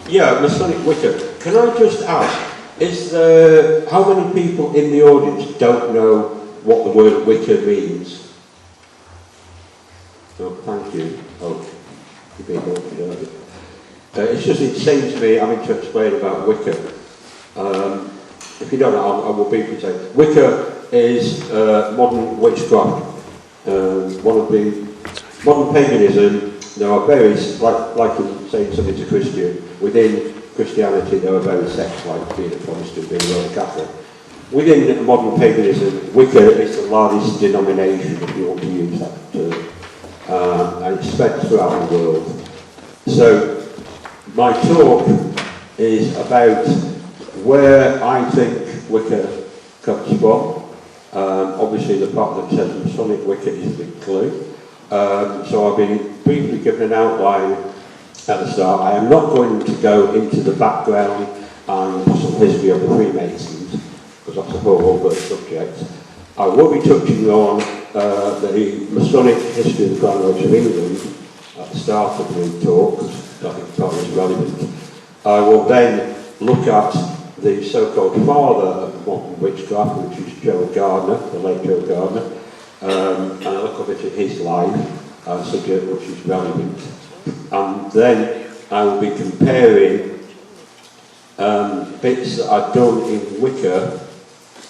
Yeah, Masonic Wicca. Can I just ask, is there, how many people in the audience don't know what the word Wicca means? Oh, thank you. Oh, you're being naughty, aren't you? It's just insane to me having to explain about Wicca. If you don't know, I will briefly say. Wicca is modern witchcraft. One of the modern paganism. There are various, like in saying something to Christian, within Christianity there are various sects, like being a Protestant, being a Roman Catholic. Within modern paganism, Wicca is the largest denomination, if you want to use that term, and it's spread throughout the world. So, my talk is about where I think Wicca comes from. Obviously the part that says Masonic Wicca is a big clue. So I've been briefly given an outline at the start. I am not going to go into the background and some history of the Freemasons, because that's a whole other subject. I will be touching on the Masonic history of the Grand Lodge of England at the start of the talk, because I think that is relevant. I will then look at the so-called father of modern witchcraft, which is Joe Gardner, the late Joe Gardner. And I look up into his life, a subject which is relevant. And then I will be comparing bits that I've done in Wicca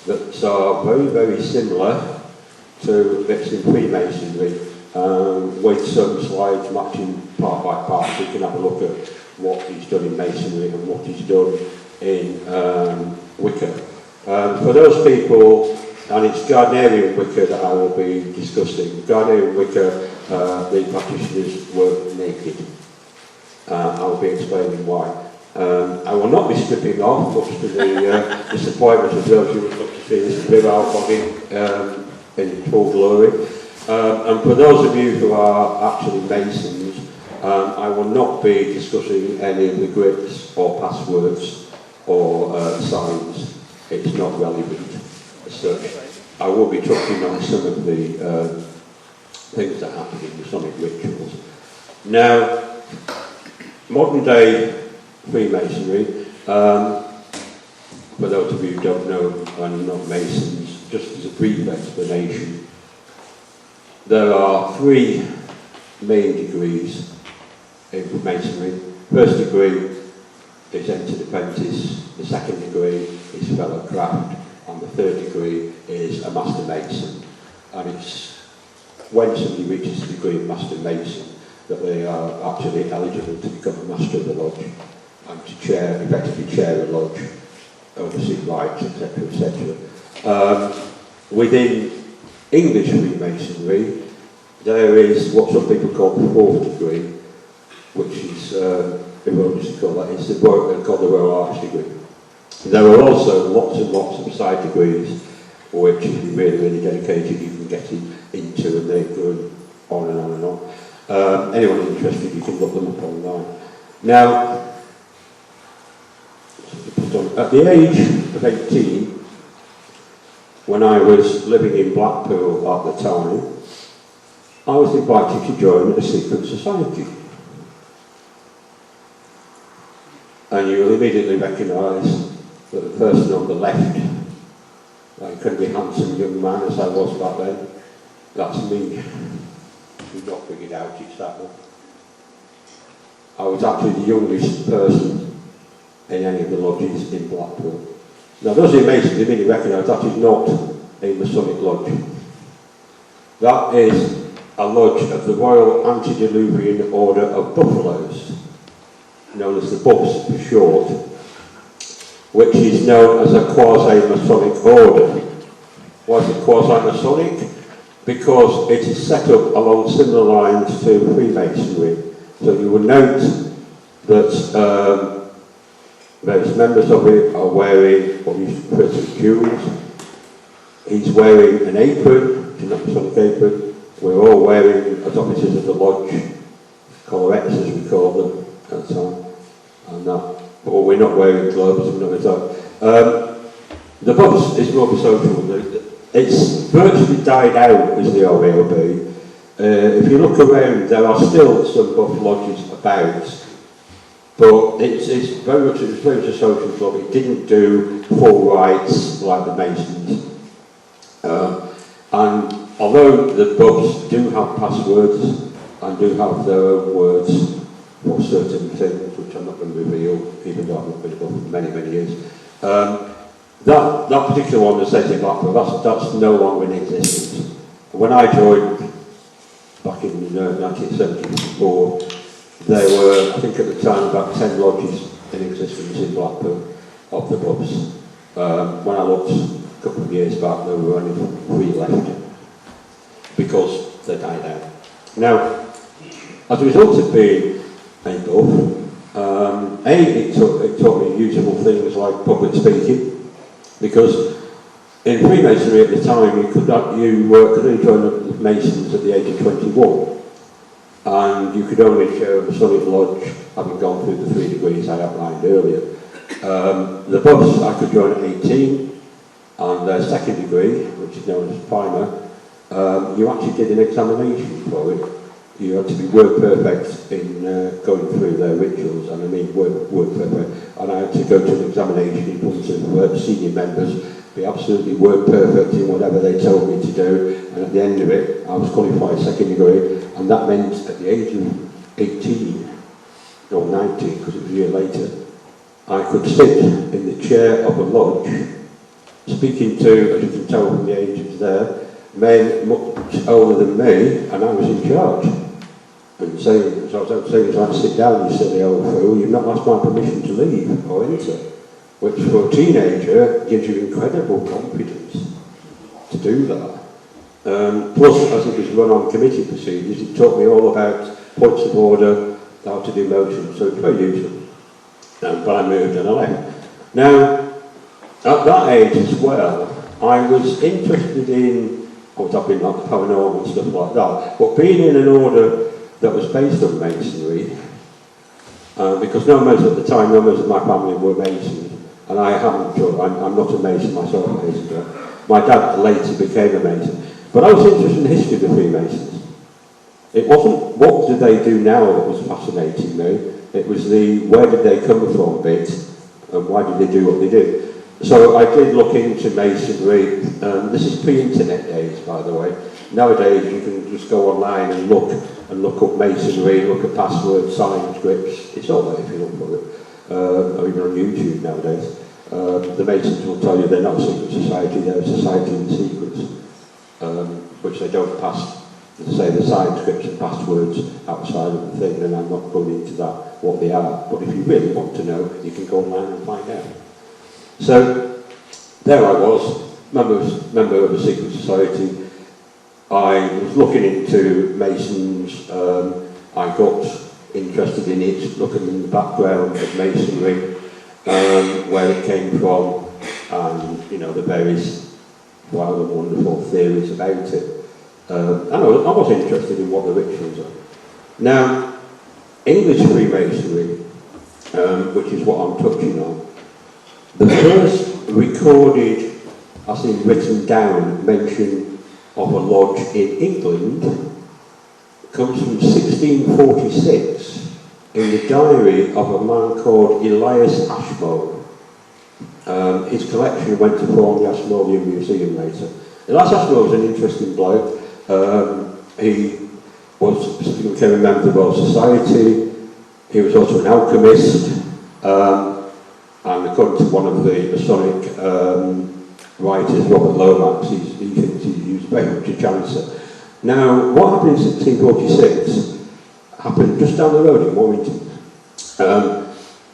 that are very, very similar to bits in Freemasonry, with some slides matching part by part, so you can have a look at what he's done in Masonry and what he's done in Wicca. For those people, and it's Gardnerian Wicca that I will be discussing. Gardnerian Wicca, the practitioners were naked. I will be explaining why. I will not be stripping off, much to the disappointment of those who would love to see this rib out body in full glory. And for those of you who are actually Masons, I will not be discussing any of the grips or passwords or signs. It's not relevant. So I will be touching on some of the things that happen in Masonic rituals. Now, modern day Freemasonry, for those of you who don't know and not Masons, just as a brief explanation, there are three main degrees in Masonry. First degree is entered apprentice, the second degree is fellow craft, and the third degree is a Master Mason. And it's when somebody reaches the degree of Master Mason that they are actually eligible to become a Master of the Lodge and to chair, effectively chair a lodge, oversee rites, etc., etc. Within English Freemasonry, there is what some people call the fourth degree, which is, erroneously called that, it's called the Royal Arch degree. There are also lots and lots of side degrees which, if you're really, really dedicated, you can get into, and they go on and on and on. Anyone interested, you can look them up online. Now, at the age of 18, when I was living in Blackpool at the time, I was invited to join a secret society. And you will immediately recognise that the person on the left, that incredibly handsome young man as I was back then, that's me. You've not figured out it's that one. I was actually the youngest person in any of the lodges in Blackpool. Now those in Masons immediately recognise that is not a Masonic lodge. That is a lodge of the Royal Antediluvian Order of Buffaloes, known as the Buffs for short, which is known as a quasi-Masonic order. Why is it quasi-Masonic? Because it is set up along similar lines to Freemasonry. So you will note that various members of it are wearing what we used to refer to as jewels. He's wearing an apron, which is not a Masonic apron. We're all wearing, as officers of the lodge, collarettes as we call them, and so on. And that, but we're not wearing gloves, we're not so. The Buffs is more social. It's virtually died out as the RAOB. If you look around, there are still some Buff lodges about, But it's very much, it was very much a social club. It didn't do full rights like the Masons. And although the pubs do have passwords and do have their own words for certain things, which I'm not going to reveal, even though I've not been above for many, many years, that particular one, the State in Blackpool, that's no longer in existence. When I joined back in 1974, there were, I think at the time, about 10 lodges in existence in Blackpool of the pubs. When I looked a couple of years back, there were only 3 left because they died out. Now, as a result of being a buff, it taught me useful things like public speaking, because in Freemasonry at the time you could only join the Masons at the age of 21, and you could only show a Masonic lodge having gone through the 3 degrees I outlined earlier. The buffs I could join at 18, and their 2nd degree, which is known as primer, you actually did an examination for it. You had to be word perfect in going through their rituals, and I mean word perfect. And I had to go to an examination in front of senior members, be absolutely word perfect in whatever they told me to do, and at the end of it, I was qualified 2nd degree, and that meant at the age of 18, or 19, because it was a year later, I could sit in the chair of a lodge, speaking to, as you can tell from the ages there, men much older than me, and I was in charge. And saying, so I was saying, like, sit down, you silly old fool, you've not asked my permission to leave or enter. Which for a teenager gives you incredible confidence to do that. Plus, as it was run on committee procedures, it taught me all about points of order, how to do motions, so it's very useful. But I moved and I left. Now, at that age as well, I was interested in, I was up in like the paranormal and stuff like that, but being in an order that was based on Masonry, because no members at the time, no members of my family were Masons, and I haven't, I'm not a Mason myself, a Mason, but my dad later became a Mason. But I was interested in the history of the Freemasons. It wasn't what did they do now that was fascinating me, it was the where did they come from bit, and why did they do what they did. So I did look into Masonry. This is pre-internet days, by the way. Nowadays you can just go online and look up Masonry, look at passwords, sign scripts. It's all there if you look for it. Or even on YouTube nowadays. The Masons will tell you they're not a secret society, they're a society in secrets, which they don't pass, say, the sign scripts and passwords outside of the thing, and I'm not going into that, what they are. But if you really want to know, you can go online and find out. So, there I was, member of a secret society. I was looking into Masons, I got interested in it, looking in the background of Masonry, where it came from, and, you know, the various wild and wonderful theories about it. And I was interested in what the rituals are. Now, English Freemasonry, which is what I'm touching on, the first recorded, as in written down, mention of a lodge in England comes from 1646 in the diary of a man called Elias Ashmole. His collection went to form the Ashmolean Museum later. Elias Ashmole was an interesting bloke. He became a member of the Royal Society. He was also an alchemist. And according to one of the Masonic writers, Robert Lomax, he thinks he was very much a chancer. Now, what happened in 1646 happened just down the road in Warrington.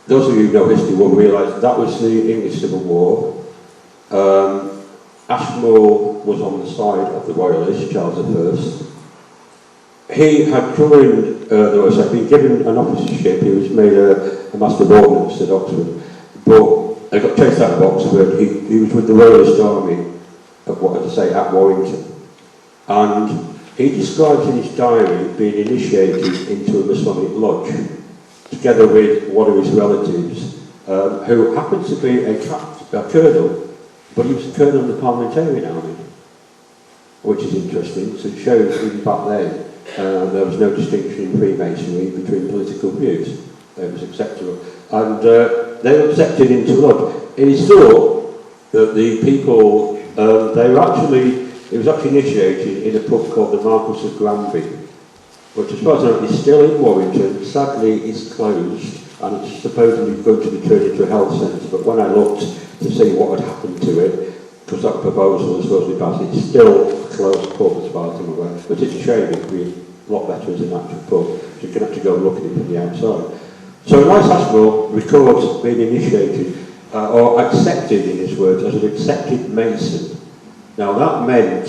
Those of you who know history will realise that was the English Civil War. Ashmole was on the side of the Royalists, Charles I. He had joined, had been given an officership. He was made a Master of Ordnance at Oxford. But he got chased out of Oxford. He was with the Royalist Army at Warrington. And he describes in his diary being initiated into a Masonic lodge, together with one of his relatives, who happened to be a colonel, but he was a colonel of the Parliamentarian Army, which is interesting. So it shows even back then there was no distinction in Freemasonry between political views. It was acceptable. And they were accepted into lodge. It is thought that the people, it was actually initiated in a pub called the Marquis of Granby, which as far as I know is still in Warrington. Sadly it's closed and it's supposedly going to be turned into a health centre, but when I looked to see what had happened to it, because that proposal was supposed to be passed, it's still a closed pub as far as I'm aware. But it's a shame, it would be a lot better as an actual pub, so you can actually go and look at it from the outside. So Elias Ashmore records being initiated, or accepted in his words, as an accepted Mason. Now that meant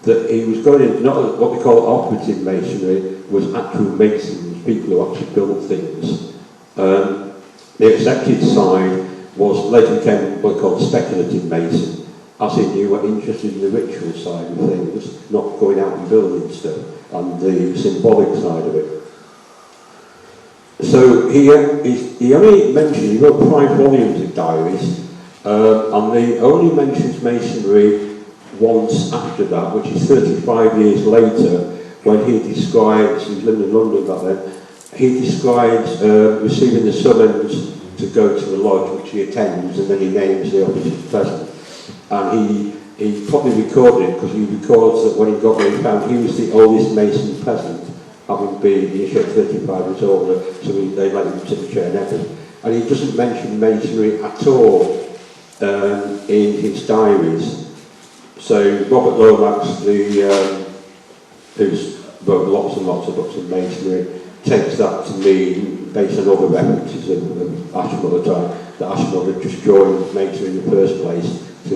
that he was going into not what we call operative masonry, was actual masons, people who actually built things. The accepted side was later became what we call speculative mason, as in you were interested in the ritual side of things, not going out and building stuff, and the symbolic side of it. So he only mentioned, he wrote 5 volumes of diaries, and he only mentions masonry once after that, which is 35 years later, when he describes, he was living in London back then, he describes receiving the summons to go to the lodge, which he attends, and then he names the opposite president. And he probably recorded it, because he records that when he got there, he found he was the oldest Mason present, having been initiated 35 years older, so they let him sit in the chair and everything. And he doesn't mention masonry at all in his diaries. So Robert Lomax, who's wrote lots and lots of books on masonry, takes that to mean, based on other references of Ashmore at the time, that Ashmore had just joined masonry in the first place to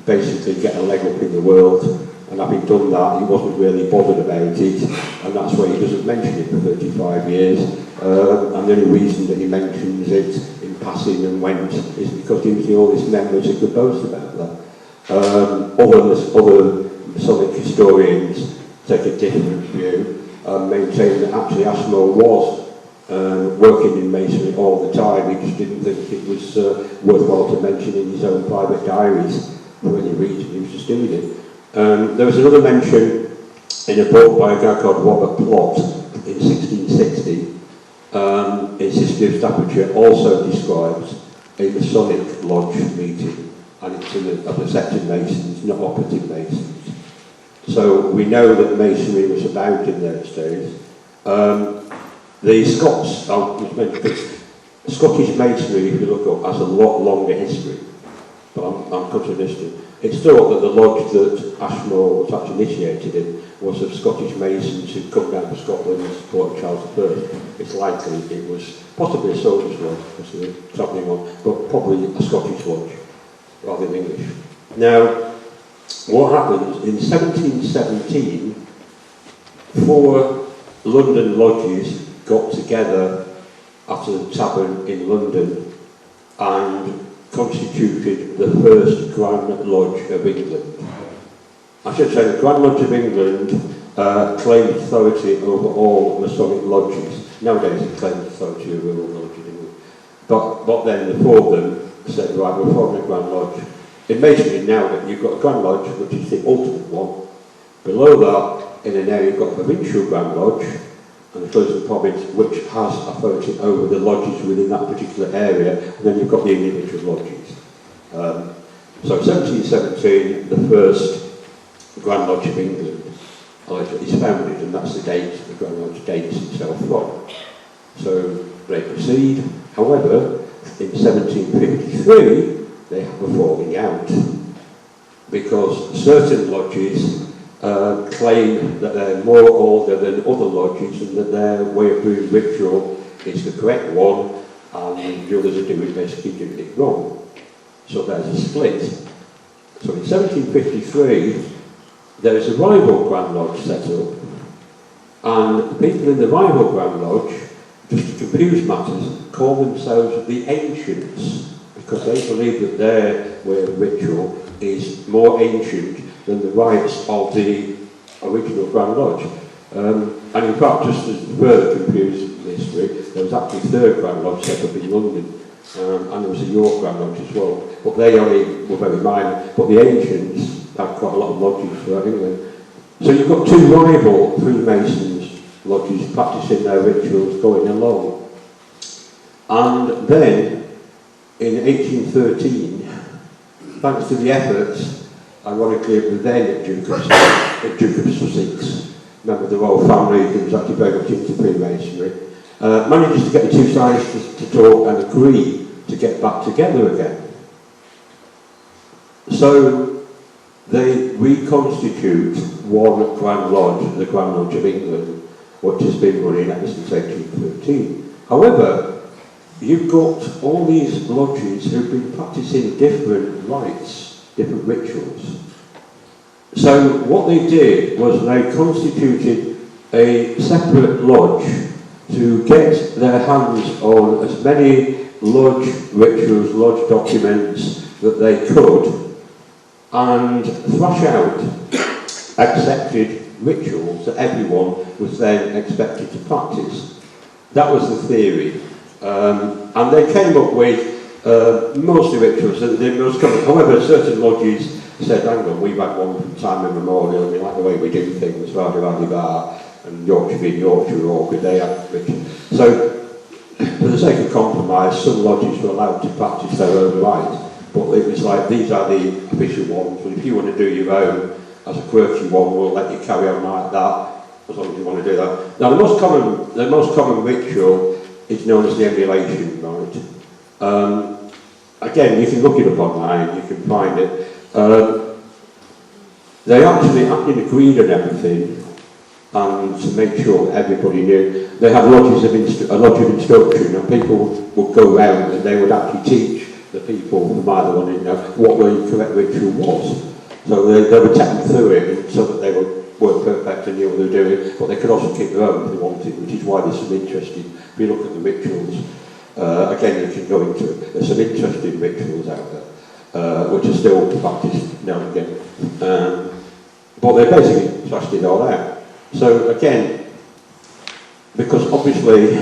basically get a leg up in the world, and having done that, he wasn't really bothered about it, and that's why he doesn't mention it for 35 years. And the only reason that he mentions it in passing and went is because he was the oldest member who could boast about that. Other Masonic historians take a different view and maintain that actually Ashmore was working in masonry all the time. He just didn't think it was worthwhile to mention in his own private diaries for any reason. He was just doing it. There was another mention in a book by a guy called Robert Plott in 1660. His History of Staffordshire also describes a Masonic lodge meeting, and it's of accepted Masons, not operative Masons. So we know that Masonry was about in those days. The Scots, Scottish Masonry, if you look up, has a lot longer history, but I'm contradicting. It's thought that the lodge that Ashmore was actually initiated in was of Scottish Masons who'd come down to Scotland to support Charles I. It's likely it was possibly a soldier's lodge, because they were travelling on, but probably a Scottish lodge rather than English. Now, what happened in 1717, 4 London lodges got together at a tavern in London and constituted the first Grand Lodge of England. I should say the Grand Lodge of England claimed authority over all Masonic lodges. Nowadays it claims authority over all lodges in England. But then the 4 of them said, right, we're forming a Grand Lodge. In Masonry now that you've got a Grand Lodge, which is the ultimate one. Below that, in an area, you've got a provincial Grand Lodge, and the closing province, which has authority over the lodges within that particular area, and then you've got the individual lodges. So 1717, the first Grand Lodge of England is founded, and that's the date the Grand Lodge dates itself from. So they proceed. However, in 1753, they have a falling out, because certain lodges claim that they're more older than other lodges and that their way of doing ritual is the correct one, and the others are basically doing it wrong. So there's a split. So in 1753, there is a rival Grand Lodge set up, and the people in the rival Grand Lodge, just to confuse matters, call themselves the Ancients, because they believe that their way of ritual is more ancient than the rites of the original Grand Lodge. And in fact, just to further confuse the history, there was actually a 3rd Grand Lodge set up in London, and there was a York Grand Lodge as well, but they only were very minor. But the Ancients had quite a lot of lodges throughout England. So you've got 2 rival Freemasons lodges practicing their rituals going along. And then, in 1813, thanks to the efforts, ironically, of the then Duke of Sussex, member of the royal family who was actually very much into Freemasonry, manages to get the two sides to talk and agree to get back together again. So they reconstitute one Grand Lodge, the Grand Lodge of England, which has been running ever since 1813. However, you've got all these lodges who've been practicing different rites, different rituals. So what they did was they constituted a separate lodge to get their hands on as many lodge rituals, lodge documents that they could, and thrash out accepted rituals that everyone was then expected to practice. That was the theory. And they came up with most of the rituals, the most common. However, certain lodges said, hang on, we've had one from time immemorial, and we like the way we do things, rah-de-rah-de-rah, and Yorkshire being Yorkshire or Orchid, they have rituals. So, for the sake of compromise, some lodges were allowed to practice their own right, but it was like, these are the official ones, but if you want to do your own, as a quirky one, we'll let you carry on like that, as long as you want to do that. Now, the most common ritual is known as the emulation rite. Again, you can look it up online, you can find it. They actually agreed on everything, and to make sure that everybody knew, they had lodges of a lodge of instruction, and people would go around and they would actually teach the people who might have wanted to know what the correct ritual was. So they would take them through it so that they weren't perfect and knew what they were doing, but they could also keep their own if they wanted, which is why there's some interesting, if you look at the rituals, again you can go into it, there's some interesting rituals out there, which are still practiced now and again. But they basically thrashed it all out. So again, because obviously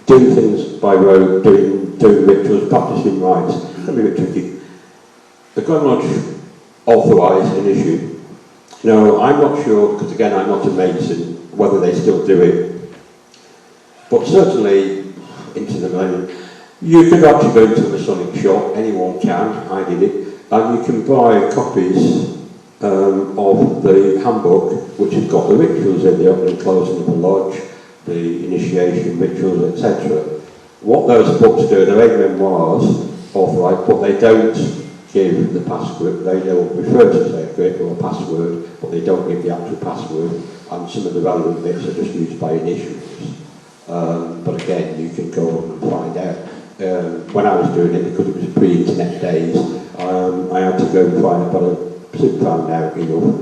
doing things by rote, doing rituals, practicing rites, can be a bit tricky. The Grand Lodge authorised an issue. Now, I'm not sure, because again I'm not a Mason, whether they still do it, but certainly into the millennium, you could actually go into a Masonic shop, anyone can, I did it, and you can buy copies of the handbook, which has got the rituals in, the opening and closing of the lodge, the initiation rituals, etc. What those books do, they're eight memoirs, authorised, but they don't give the password. They will refer to say a grip or a password, but they don't give the actual password, and some of the relevant bits are just used by initials. But again, you can go and find out. When I was doing it, because it was pre-internet days, I had to go and find out, but I soon found out enough.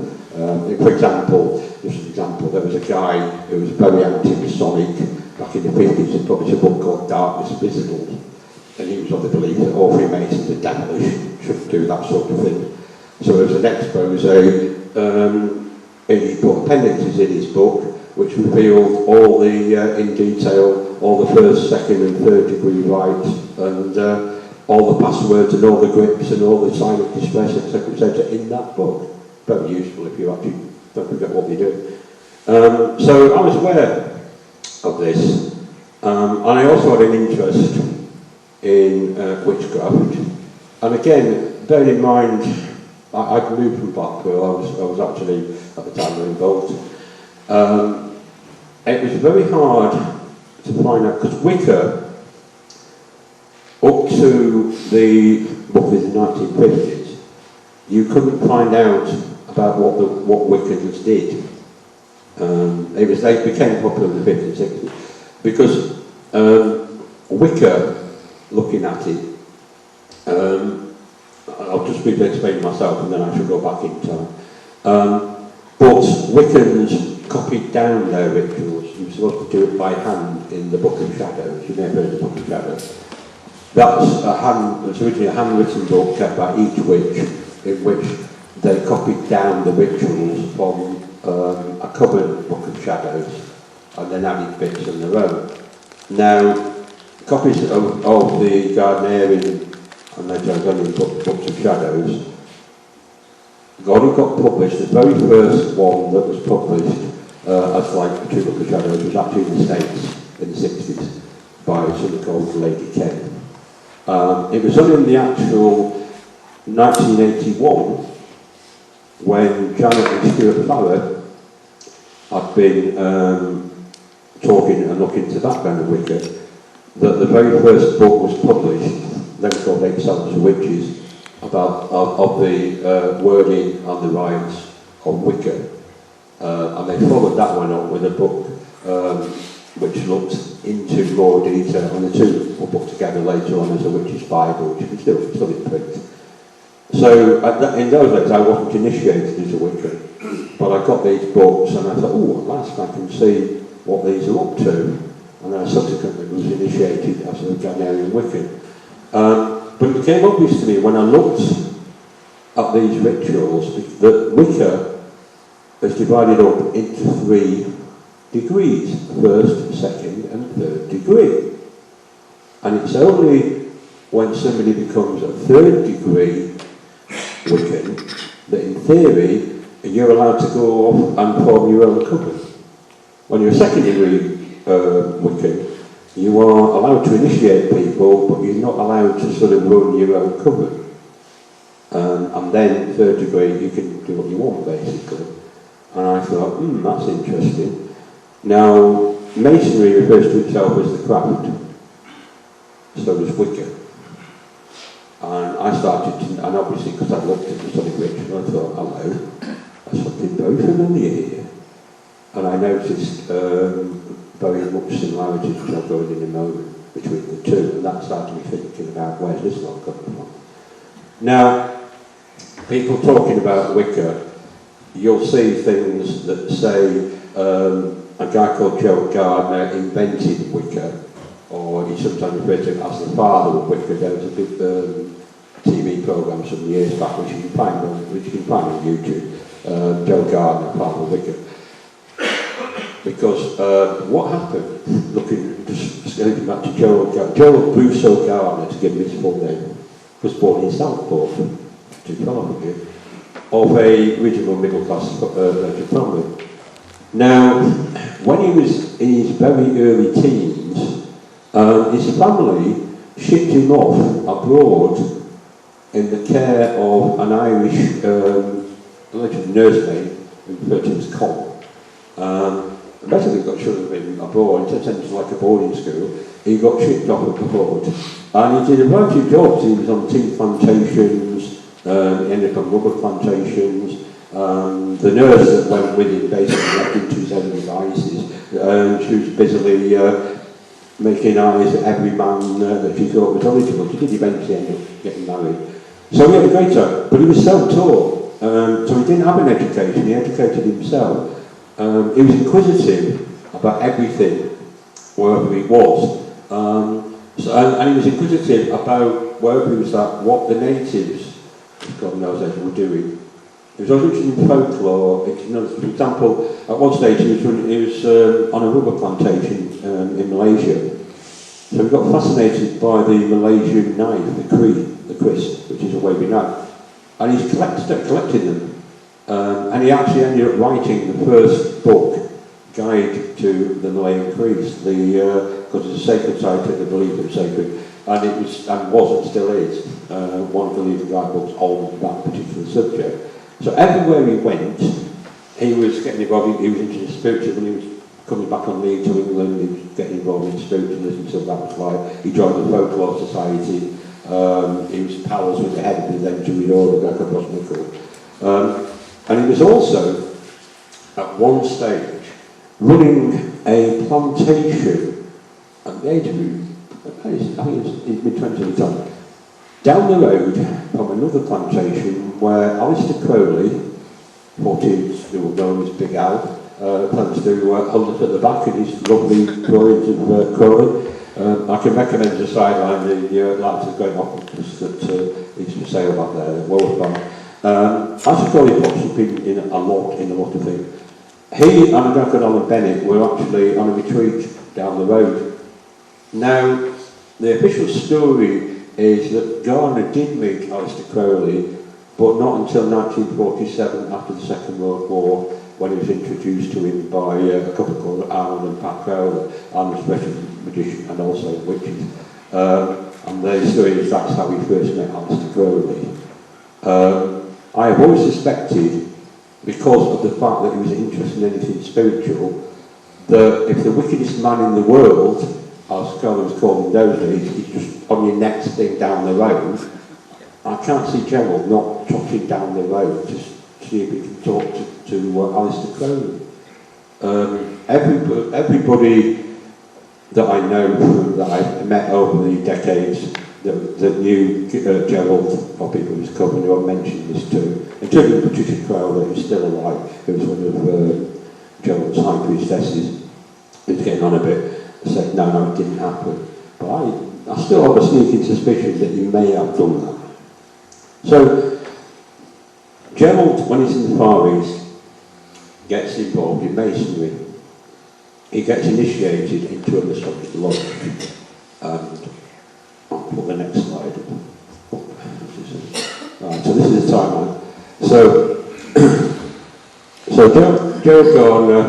For example, just an example, there was a guy who was very anti-Masonic back in the 50s, he published a book called Darkness Visible, and he was of the belief that all Freemasons are devilish, shouldn't do that sort of thing. So there was an expose, he put appendices in his book, which revealed all the, in detail, all the first, second and third degree rights, and all the passwords and all the grips and all the sign of distress, etc., in that book. Very useful if you actually don't forget what they do. So I was aware of this, and I also had an interest in witchcraft. And again, bear in mind, I'd moved from Blackpool, I was actually, at the time, involved. It was very hard to find out, because Wicca, up to the 1950s, you couldn't find out about what Wiccans did. They became popular in the 50s and 60s, because Wicca, looking at it, I'll just briefly explain myself and then I shall go back in time. But Wiccans copied down their rituals. You were supposed to do it by hand in the Book of Shadows. You may have heard of the Book of Shadows. That's originally a handwritten book kept by each witch, in which they copied down the rituals from a covered Book of Shadows and then added bits on their own. Now, copies of the Gardnerian and the Dragonian Books of Shadows only got published. The very first one that was published as like the True Book of Shadows was actually in the States in the 60s. by something called Lady Ken. It was only in the actual 1981 when Janet and Stuart Farrer had been talking and looking into that kind of Wicca, that the very first book was published, then called Eight Sounds of Witches, about of the wording and the rites of Wicca. And they followed that one up with a book which looked into more detail, and the two were put together later on as a Witch's Bible, which is still in print. So in those days I wasn't initiated as a Wicca, but I got these books and I thought, oh, at last I can see what these are up to, and then I subsequently was initiated as a Janarian Wiccan. But it became obvious to me when I looked at these rituals that Wicca is divided up into 3 degrees: first, second and third degree. And it's only when somebody becomes a 3rd degree Wiccan that in theory you're allowed to go off and form your own coven. When you're a 2nd degree Wiccan, you are allowed to initiate people, but you're not allowed to sort of run your own coven. And then 3rd degree, you can do what you want, basically. And I thought, that's interesting. Now, Masonry refers to itself as the craft. So does Wicca. And I started to, and obviously because I looked at the Masonic ritual, I thought, hello, there's something very familiar here. And I noticed very much similarities, which I'll go in a moment, between the two, and that started me thinking about where's this lot coming from. Now, people talking about Wicca, you'll see things that say a guy called Joe Gardner invented Wicca, or he sometimes referred to it as the father of Wicca. There was a big TV programme some years back which you can find on YouTube, Joe Gardner, father of Wicca. Because what happened, just going back to Joe Bruce Gardner, to give him his full name, was born in Southport, too far from here, of a regional middle-class merchant family. Now, when he was in his very early teens, his family shipped him off abroad in the care of an Irish alleged nursemaid, referred to as Con. Basically got shipped him abroad, in terms like a boarding school. He got shipped off abroad, and he did a variety of jobs. He was on tea plantations, he ended up on rubber plantations. The nurse that went with him basically left him to his own devices. She was busily making eyes at every man that she thought was eligible. She did eventually end up getting married. So he had a great time, but he was self-taught. So he didn't have an education, he educated himself. He was inquisitive about everything, wherever he was. And he was inquisitive about wherever he was at, what the natives, God knows, were doing. He was always interested in folklore. For example, at one stage he was on a rubber plantation in Malaysia. So he got fascinated by the Malaysian knife, the Kris, which is a wavy knife. And he's collecting them. And he ended up writing the first book, Guide to the Malayan Kris, because it's a sacred site, they believe it was sacred, and it was and still is one of the leading guidebooks on that particular subject. So everywhere he went, he was getting involved. He was into spiritualism. He was coming back on leave to England. He was getting involved in spiritualism. So that was like he joined the Folklore Society. He was pals with the head of the then Jewish order, Greco-Bosnical. And he was also, at one stage, running a plantation at the age of, I think he's mid-20s at the time, down the road from another plantation where Alistair Crowley, 14, still known as Big Al, plans to hold us at the back in his lovely drawings of Crowley. I can recommend the sideline, the Atlantis going off that is for sale back there, World Bank. Alistair Crowley pops up in a lot of things. He and a guy called Alan Bennett were actually on a retreat down the road. Now, the official story is that Garner did meet Alistair Crowley, but not until 1947, after the Second World War, when he was introduced to him by a couple called Alan and Pat Crowley, and especially magician and also witches. And the story is that's how he first met Aleister Crowley. I have always suspected, because of the fact that he was interested in anything spiritual, that if the wickedest man in the world, as Crowley was called in those days, is just on your next thing down the road, I can't see Gerald not trotting down the road to see if he can talk to Aleister Crowley. Everybody that I know, that I've met over the decades, that knew Gerald, or people who's come who have mentioned this too, including Patricia Crowley, who's still alive, who was one of Gerald's high priestesses, who's getting on a bit, said no, it didn't happen. But I still have a sneaking suspicion that he may have done that. So, Gerald, when he's in the Far East, gets involved in Masonry. He gets initiated into a Masonic lodge. And I'll put the next slide up. Right, so this is the timeline. So Gerald Gardner,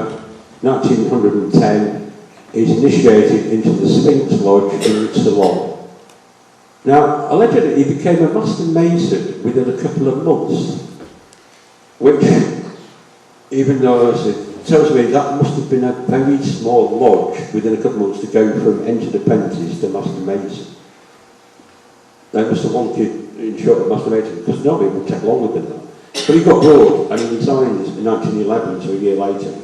1910, is initiated into the Sphinx Lodge in Ceylon. Now, allegedly, he became a master mason within a couple of months, which, even though it tells me that must have been a very small lodge within a couple of months to go from entered apprentice to master mason. They must have wanted, in short, master mason, because normally it would take longer than that. But he got bored and he resigned in 1911, so a year later.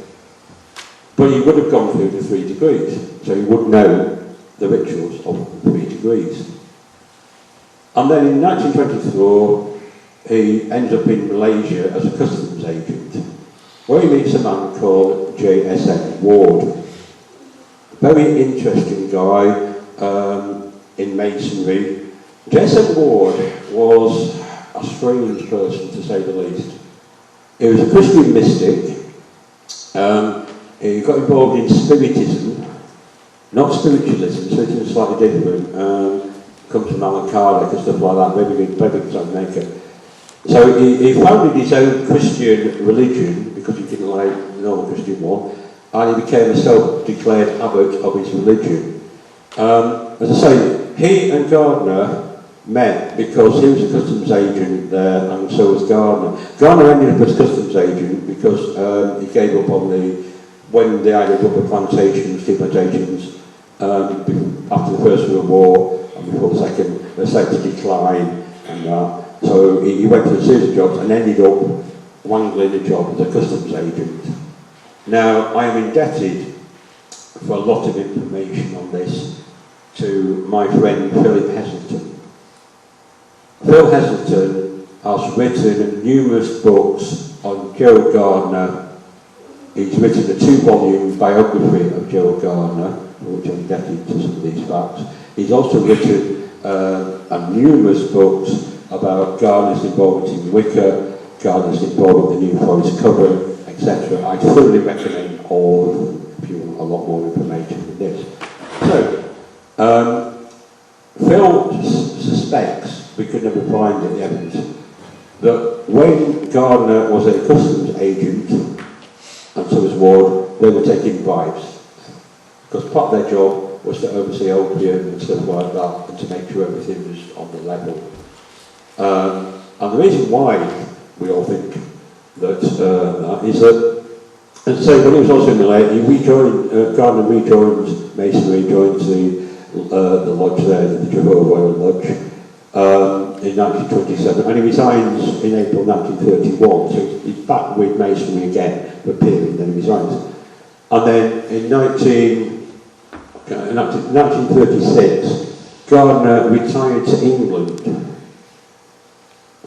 But he would have gone through the 3 degrees, so he would know the rituals of 3 degrees. And then in 1924, he ends up in Malaysia as a customs agent, where he meets a man called J.S.N. Ward. Very interesting guy in Masonry. J.S.N. Ward was a strange person, to say the least. He was a Christian mystic. He got involved in Spiritism, not spiritualism, spiritism is slightly different. Comes from Alan Kardec and stuff like that, maybe maker. So he founded his own Christian religion because he didn't like the normal Christian one, and he became a self-declared abbot of his religion. As I say, he and Gardner met because he was a customs agent there, and so was Gardner. Gardner ended up as customs agent because he gave up on when they had rubber plantations, tea plantations, after the First World War, and before the Second, they started to decline, and so he went for a series of jobs and ended up wangling a job as a customs agent. Now, I am indebted for a lot of information on this to my friend Philip Heselton. Phil Heselton has written numerous books on Gerald Gardner. He's written a 2-volume biography of Gerald Gardner, for which I'm indebted to some of these facts. He's also written numerous books about Gardner's involvement in Wicca, Gardner's involvement in the New Forest cover, etc. I thoroughly recommend all of them if you want a lot more information than this. So, Phil suspects, we could never find any evidence, that when Gardner was a customs agent, and so was Ward, they were taking bribes. Because part of their job was to oversee opium and stuff like that, and to make sure everything was on the level. And the reason why we all think that is that, as I say, when he was also in Malay, Gardner rejoined Masonry, joined the lodge there, the Jehovah Royal Lodge, in 1927, and he resigns in April 1931, so he's back with Masonry again for a period, then he resigns. And then in 1936, Gardner retired to England.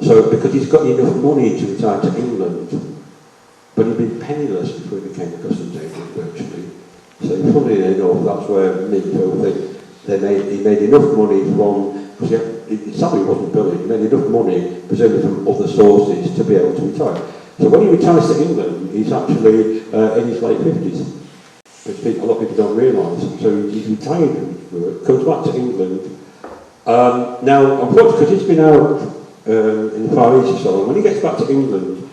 So, because he's got enough money to retire to England, but he'd been penniless before he became a customs agent, virtually. So, funnily enough, that's where Minto think he made enough money from, because his salary wasn't brilliant, he made enough money, presumably from other sources, to be able to retire. So, when he retires to England, he's actually in his late 50s, which a lot of people don't realise. So, he's retired from work, comes back to England. Now, unfortunately, because he's been out in the Far East or so, when he gets back to England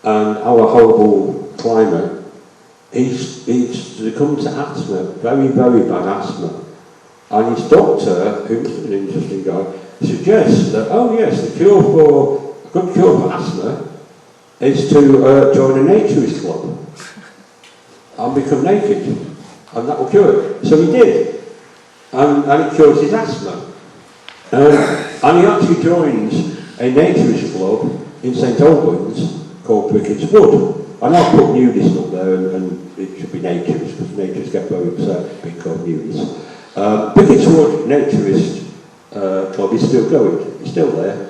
and our horrible climate, he's succumbed to asthma, very, very bad asthma, And his doctor, who must have been an interesting guy, suggests that, oh yes, a good cure for asthma is to join a naturist club and become naked, and that will cure it. So he did, and it cures his asthma. And he actually joins a naturist club in St Albans called Britain's Wood. And I'll put nudist up there, and it should be naturist, because naturists get very upset being called nudist. Britain's Wood Naturist Club is still going, it's still there,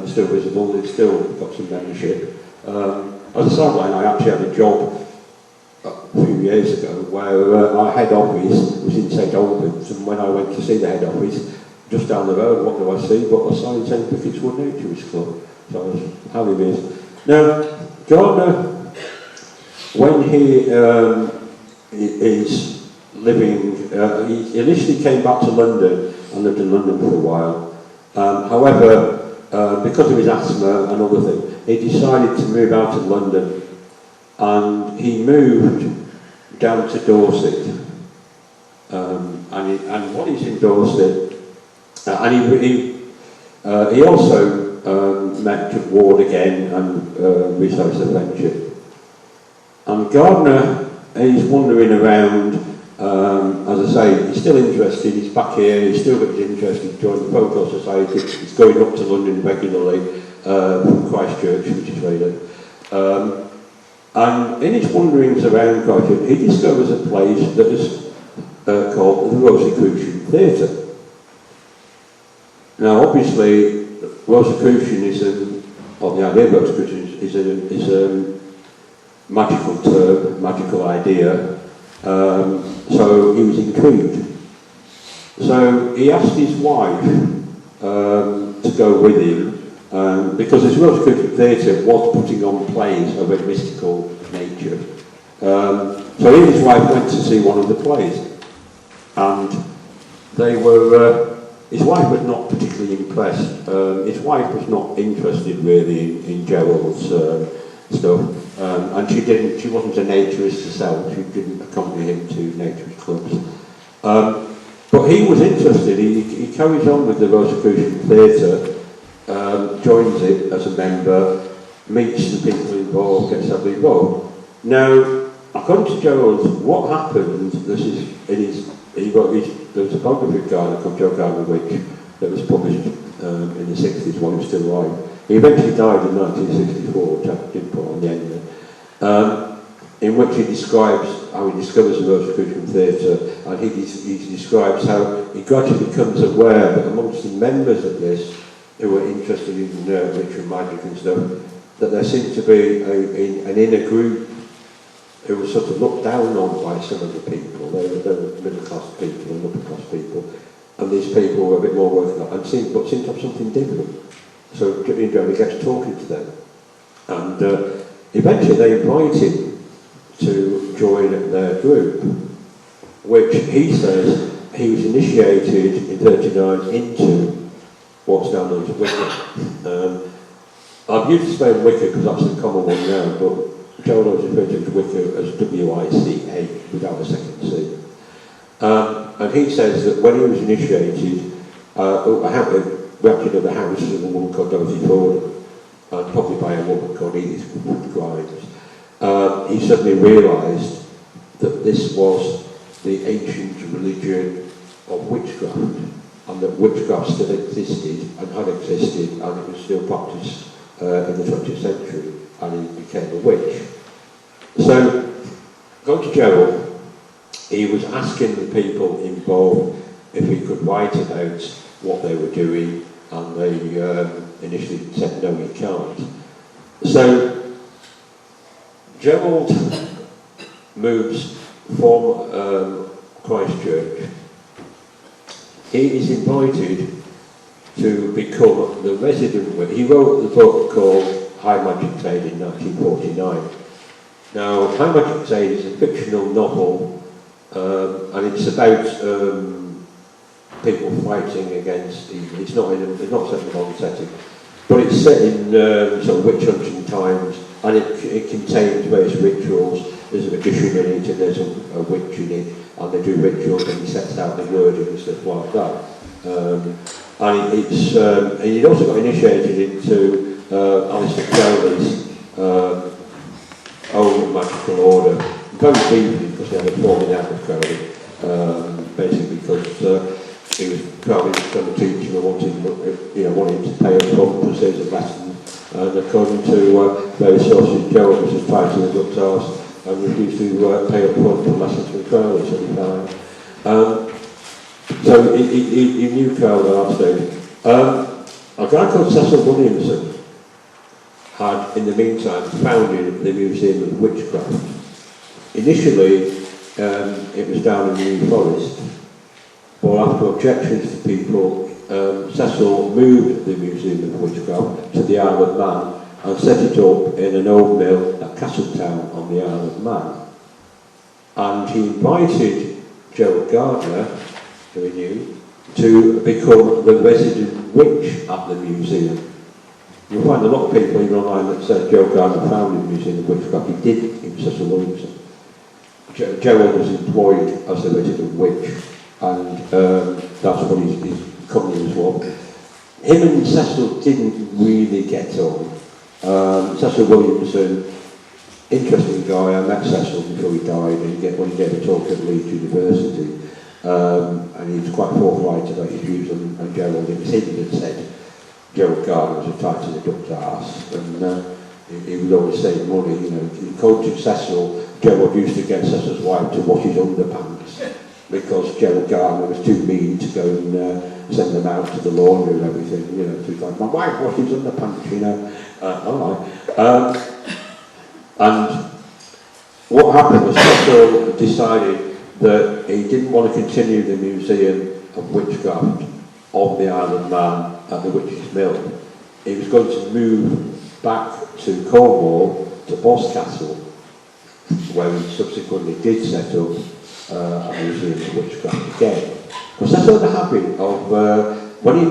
still visible, it's still got some membership. As a sideline, I actually had a job a few years ago where our head office was in St Albans, and when I went to see the head office, just down the road, what do I see but a sign saying Britain's Wood Naturist Club. So I was happy with. Now, Gardner, when he is living, he initially came back to London and lived in London for a while. However, because of his asthma and other things, he decided to move out of London, and he moved down to Dorset. And what he's in Dorset, and he also met Ward again and researched the friendship. And Gardner is wandering around, as I say, he's still interested, he's back here, he's still got his interest, he's joined the Folklore Society, he's going up to London regularly from Christchurch, which is very good. And in his wanderings around Christchurch, he discovers a place that is called the Rosicrucian Theatre. Now, obviously, Rosicrucianism, or the idea of Rosicrucianism, is a magical term, magical idea. So he was intrigued. So he asked his wife to go with him, because this Rosicrucian Theatre was putting on plays of a mystical nature. So he and his wife went to see one of the plays, and they were. His wife was not particularly impressed. His wife was not interested really in Gerald's stuff, and she wasn't a naturist herself. She didn't accompany him to naturist clubs. But he was interested. He carries on with the Rosicrucian Theatre, joins it as a member, meets the people involved, gets heavily involved. Now, according to Gerald, what happened? This is in his. There was a biography of Gardner called Joe Gardner Wicca that was published in the 60s while he was still alive. He eventually died in 1964, which I did put on the end of it, in which he describes how he discovers the Rosicrucian Theatre, and he describes how he gradually becomes aware that amongst the members of this, who were interested in ritual magic and stuff, that there seemed to be an inner group who were sort of looked down on by some of the people. They were middle-class people and upper-class people, and these people were a bit more working on, but seemed to have something different. So he gets talking to them, and eventually they invite him to join their group, which he says he was initiated in 1939 into what's now known as Wicca. I've used the term Wicca because that's the common one now, but Gerald always referred to Wicca as W-I-C-A, without a second C. And he says that when he was initiated, we actually know the house of a woman called Dorothy Ford, and probably by a woman called Edith Grimes. He suddenly realised that this was the ancient religion of witchcraft, and that witchcraft still existed and had existed, and it was still practised in the 20th century, and he became a witch. So, going to Gerald, he was asking the people involved if he could write about what they were doing, and they initially said, no, he can't. So, Gerald moves from Christchurch. He is invited to become the resident. He wrote the book called High Magic Trade in 1949. Now, High Magic Trade is a fictional novel, and it's about people fighting against evil. It's not set in a modern setting, but it's set in sort of witch hunting times, and it contains various rituals. There's a magician in it, and there's a witch in it, and they do rituals, and he sets out the wording and stuff like that. And he'd also got initiated into Alistair Crowley's own magical order, very briefly because he had a falling out with Crowley, basically because he was Crowley trying to teach him and wanting to pay up front for a series of lessons, and according to various sources, Gerald was just trying to look to us and refused to pay up front for lessons from Crowley, so he died. So he knew Crowley at that stage. A guy called Cecil Williamson had, in the meantime, founded the Museum of Witchcraft. Initially, it was down in the New Forest, but after objections from people, Cecil moved the Museum of Witchcraft to the Isle of Man and set it up in an old mill at Castletown on the Isle of Man. And he invited Gerald Gardner, who he knew, to become the resident witch at the museum. You'll find a lot of people even online that said Gerald Gardner founded the Museum of Witchcraft. He did in Cecil Williamson. Gerald was employed as the resident witch, and that's what his company was for. Him and Cecil didn't really get on. Cecil Williamson, interesting guy. I met Cecil before he died, and when he gave a talk at Leeds University, and he was quite forthright about his views on Gerald. It was him that said Gerald Gardner was a tight to the duck's arse, and he would always save money. He coached Cecil. Gerald used to get Cecil's wife to wash his underpants because Gerald Gardner was too mean to go and send them out to the laundry and everything. So he's like, my wife washes underpants, all right. And what happened was Cecil decided that he didn't want to continue the Museum of Witchcraft on the Isle of Man at the Witch's Mill. He was going to move back to Cornwall, to Boscastle, where he subsequently did set up a Museum of Witchcraft again. Because that's sort of the habit of when he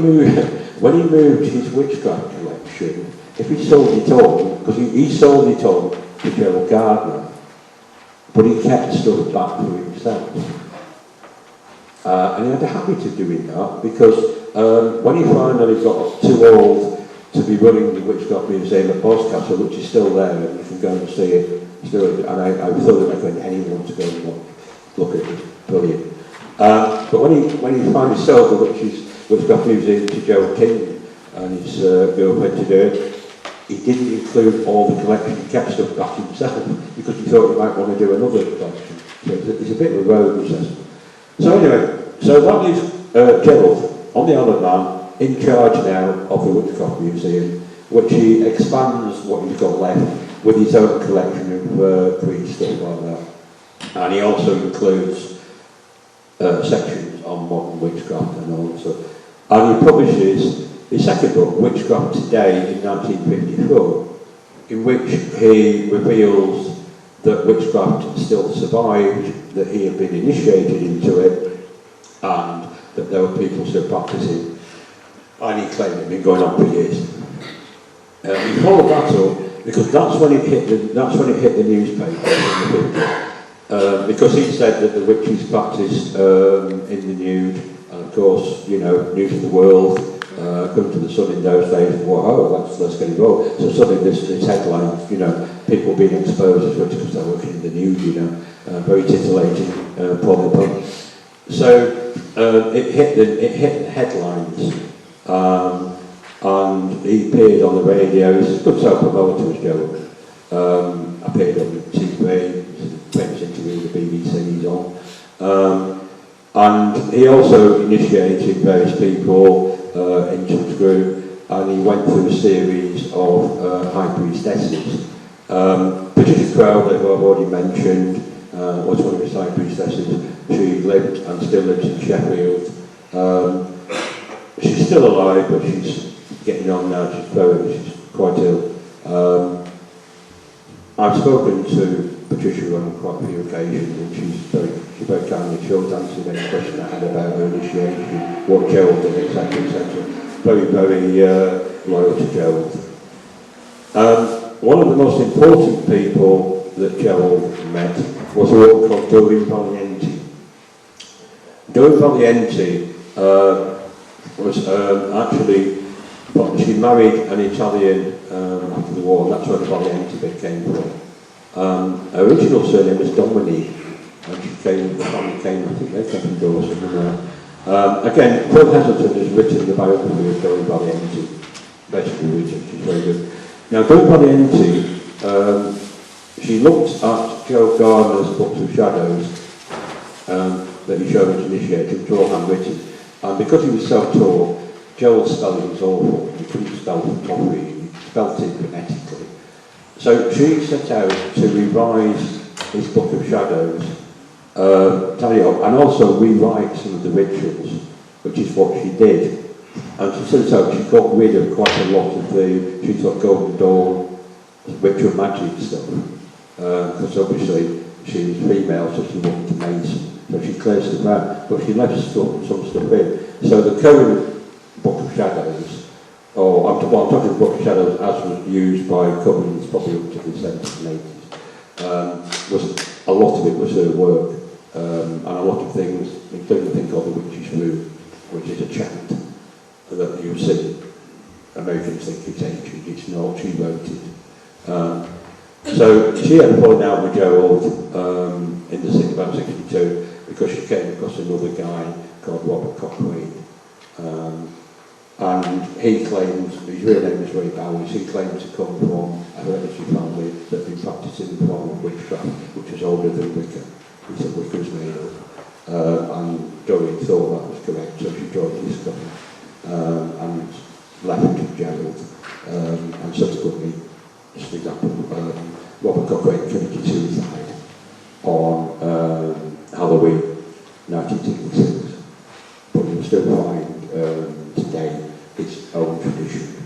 moved his witchcraft collection, if he sold it on, because he sold it on to Gerald Gardner, but he kept stuff back for himself. And he had a habit of doing that because when he finally got too old to be running the Witchcraft Museum at Boscastle, which is still there, and you can go and see it, and I thoroughly recommend anyone to go and look at it. It's brilliant. But when he finally sold the Witchcraft Museum to Gerald King and his girlfriend to do it, he didn't include all the collection. He kept stuff back himself because he thought he might want to do another collection. So it's a bit of a rogue process. So anyway, so that leaves Gerald on the Isle of Man in charge now of the Witchcraft Museum, which he expands what he's got left with his own collection of Greek stuff like that. And he also includes sections on modern witchcraft and all. And he publishes his second book, Witchcraft Today, in 1954, in which he reveals that witchcraft still survived, that he had been initiated into it, and that there were people still practicing. And he claimed it had been going on for years. He followed that up because that's when it hit the newspaper. Because he said that the witches practiced in the nude, and of course, news of the world, come to the Sun in those days, and let's get involved. So suddenly this headline, people being exposed as witches because they're working in the nude, very titillating, probably. So it hit the headlines, and he appeared on the radio. He's a good self-promoter, as Joe. Appeared on TV. Famous interview with the BBC he's on. And he also initiated various people into his group, and he went through a series of high priestesses. Patricia Crowley, who I've already mentioned, was one of his high priestesses. She lived and still lives in Sheffield. She's still alive, but she's getting on now. She's quite ill. I've spoken to Patricia on quite a few occasions, and she very kindly chose to answer any question I had about her initiation, what Gerald did, etc., etc. Very, very loyal to Gerald. One of the most important people that Gerald met was a woman called Doreen Valiente. Joan Valiente was actually, she married an Italian after the war, and that's where the Valiente bit came from. Her original surname was Dominique, and the family came, I think they came from Dorset. Again, Phil Heselton has written the biography of Joan Valiente, basically written, she's very good. Now, Joan Valiente, she looked at Joe Gardner's Books of Shadows that he showed as initiated, which were all handwritten. And because he was self-taught, Joel's spelling was awful. He couldn't spell properly, he spelt it phonetically. So she set out to revise his Book of Shadows, and also rewrite some of the rituals, which is what she did. And she said so, she got rid of quite a lot of she thought Golden Dawn, ritual magic stuff. Because obviously she was female, so she wanted to mason. So she cleared stuff out, but she left some stuff in. So the current Book of Shadows, I'm talking Book of Shadows as was used by Covenants probably up to the 70s and 80s, a lot of it was her work, and a lot of things, including a thing called the Witch's Room, which is a chant that you see. Americans think it's ancient, it's not, she wrote it. So she had fallen out with Gerald in about 62 because she came across another guy called Robert Cochrane. And he claimed, his real name was Ray Bowers, he claimed to come from a hereditary family that had been practicing the form of witchcraft, which was older than Wicca. He said Wicca was made up. And Doreen thought that was correct, so she joined his company and left Gerald. And subsequently, just an example, Robert Cochrane committed suicide on Halloween 1966. But you'll still find today its own tradition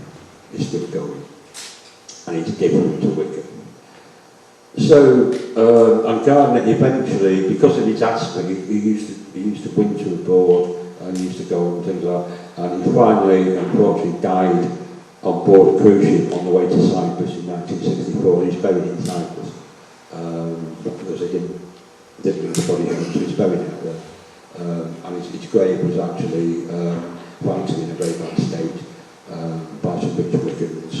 is still going, and it's different to Wicca. So, and Gardner eventually, because of his asthma, he used to winter abroad and he used to go and things like that, and he finally, unfortunately, died on board a cruise ship on the way to Cyprus in 1964. He's buried in Cyprus because they didn't bring the body home, so he's buried out there. And his grave was actually found in a very bad state by some rich Wiccans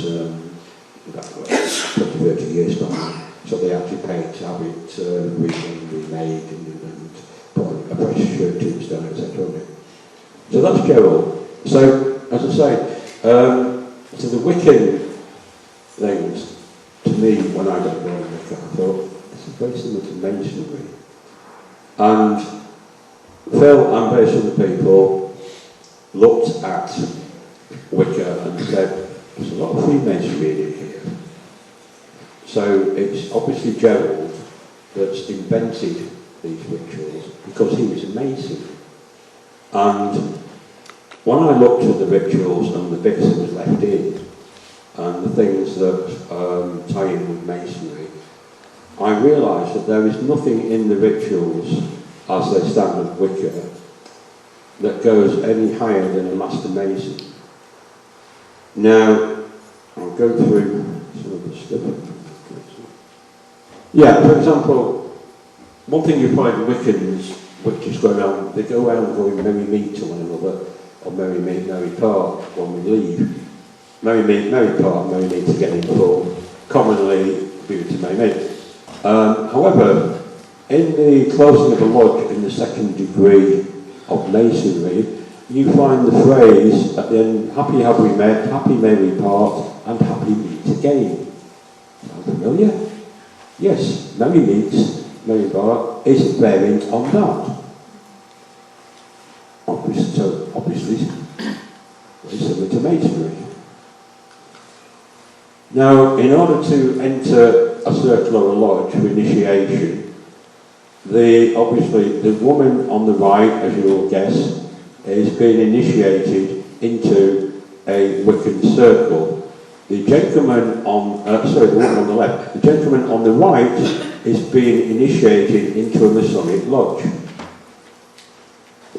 about 30 years back. So they actually paid to have it remade and put a fresh tombstone, etc. So that's Gerald. So, as I say, so the Wiccan things, to me, when I got going in Wicca, I thought, this is very similar to Masonry. And Phil and various other people looked at Wicca and said, there's a lot of Freemasonry in here. So it's obviously Gerald that's invented these rituals because he was a Mason. And when I looked at the rituals and the bits that was left in, and the things that tie in with Masonry, I realised that there is nothing in the rituals as they stand with Wicca that goes any higher than a Master Mason. Now, I'll go through some of the stuff. Yeah, for example, one thing you find Wiccans, which is going on, they go around going merry meet to one another, or merry meet, merry part when we leave. Merry meet, merry part, merry meet to get in full, commonly due to merry meet. However, in the closing of a lodge in the second degree of Masonry, you find the phrase at the end, happy have we met, happy may we part, and happy meet again. Sound familiar? Yes, merry meets, merry part is a variant on that. Obviously, very similar to Masonry. Now, in order to enter a circle or a lodge for initiation, obviously the woman on the right, as you all guess, is being initiated into a Wiccan circle. The gentleman on, the woman on the left, the gentleman on the right is being initiated into a Masonic lodge.